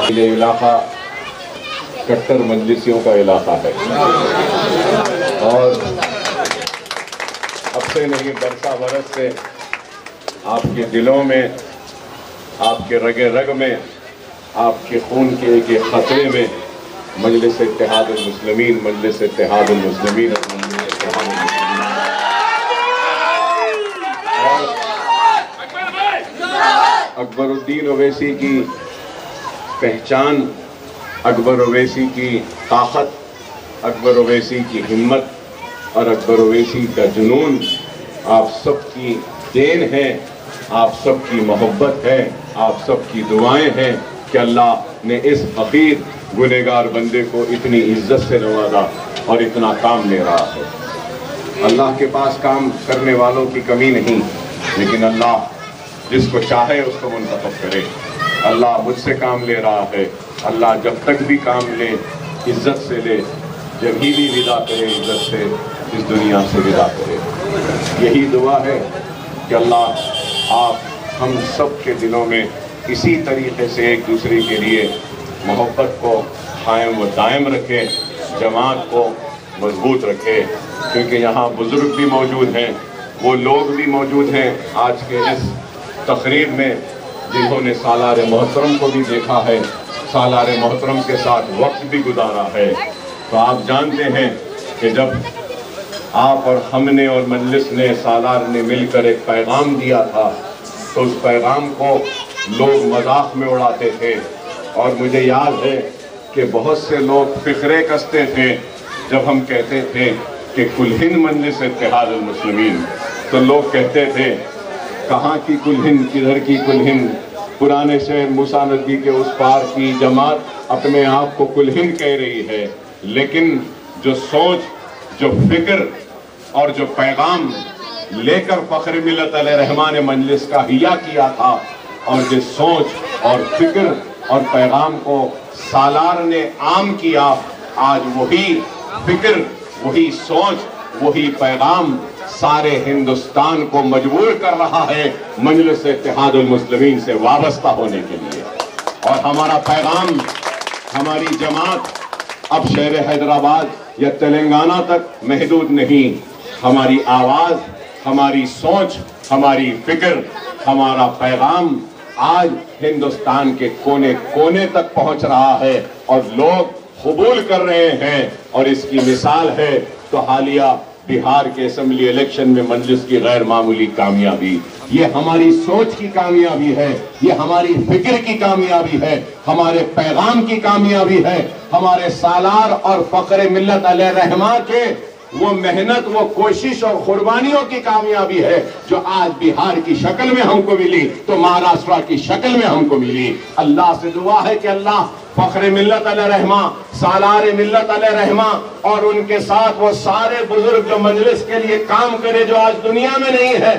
یہ علاقہ کٹر مجلسیوں کا علاقہ ہے، اور اب سے نہیں برسا برس سے آپ کے دلوں میں، آپ کے رگ رگ میں، آپ کے خون کے ایک ایک قطرے میں مجلس اتحاد المسلمین، مجلس اتحاد المسلمین، مجلس اتحاد المسلمین۔ اور اکبر الدین اویسی کی پہچان، اکبر اویسی کی طاقت، اکبر اویسی کی ہمت اور اکبر اویسی کا جنون آپ سب کی دین ہے، آپ سب کی محبت ہے، آپ سب کی دعائیں ہیں کہ اللہ نے اس فقیر گنہگار بندے کو اتنی عزت سے نوازا اور اتنا کام لے رہا ہے۔ اللہ کے پاس کام کرنے والوں کی کمی نہیں، لیکن اللہ جس کو چاہے اس کو منتخب کرے۔ اللہ مجھ سے کام لے رہا ہے، اللہ جب تک بھی کام لے عزت سے لے، جب ہی بھی ودا کرے عزت سے، اس دنیا سے ودا کرے۔ یہی دعا ہے کہ اللہ آپ ہم سب کے دلوں میں اسی طریقے سے ایک دوسرے کے لیے محبت کو قائم و دائم رکھے، جماعت کو مضبوط رکھے، کیونکہ یہاں بزرگ بھی موجود ہیں، وہ لوگ بھی موجود ہیں آج کے اس تقریب میں جنہوں نے سالار محترم کو بھی دیکھا ہے، سالار محترم کے ساتھ وقت بھی گزارا ہے۔ تو آپ جانتے ہیں کہ جب آپ اور ہم نے اور مجلس نے، سالار نے مل کر ایک پیغام دیا تھا، تو اس پیغام کو لوگ مذاق میں اڑاتے تھے، اور مجھے یاد ہے کہ بہت سے لوگ فخرے کستے تھے جب ہم کہتے تھے کہ کل ہند مجلس اتحاد المسلمین، تو لوگ کہتے تھے کہاں کی کل ہند، کدھر کی کل ہند، پرانے شہر موسیٰ ندی کے اس پار کی جماعت اپنے آپ کو کل ہند کہہ رہی ہے، لیکن جو سوچ، جو فکر اور جو پیغام لے کر فخر ملت علیہ رحمان مجلس کا حیہ کیا تھا، اور جس سوچ اور فکر اور پیغام کو سالار نے عام کیا، آج وہی فکر، وہی سوچ، وہی پیغام سارے ہندوستان کو مجبور کر رہا ہے مجلس اتحاد المسلمین سے وابستہ ہونے کے لیے. اور ہمارا پیغام، ہماری جماعت اب شہر حیدرآباد یا تلنگانہ تک محدود نہیں. ہماری آواز، ہماری سوچ، ہماری فکر، ہمارا پیغام آج ہندوستان کے کونے کونے تک پہنچ رہا ہے اور لوگ قبول کر رہے ہیں. اور اس کی مثال ہے تو حالیہ بہار کے اسمبلی الیکشن میں مجلس کی غیر معمولی کامیابی. یہ ہماری سوچ کی کامیابی ہے، یہ ہماری فکر کی کامیابی ہے، ہمارے پیغام کی کامیابی ہے، ہمارے سالار اور فخر ملت علیہ رحمہ کے وہ محنت، وہ کوشش اور قربانیوں کی کامیابی ہے جو آج بہار کی شکل میں ہم کو ملی تو مہاراشٹر کی شکل میں ہم کو ملی. اللہ سے دعا ہے کہ اللہ فخر ملت علیہ رحمہ، سالار ملت علیہ رحمہ اور ان کے ساتھ وہ سارے بزرگ جو مجلس کے لیے کام کرے جو آج دنیا میں نہیں ہے.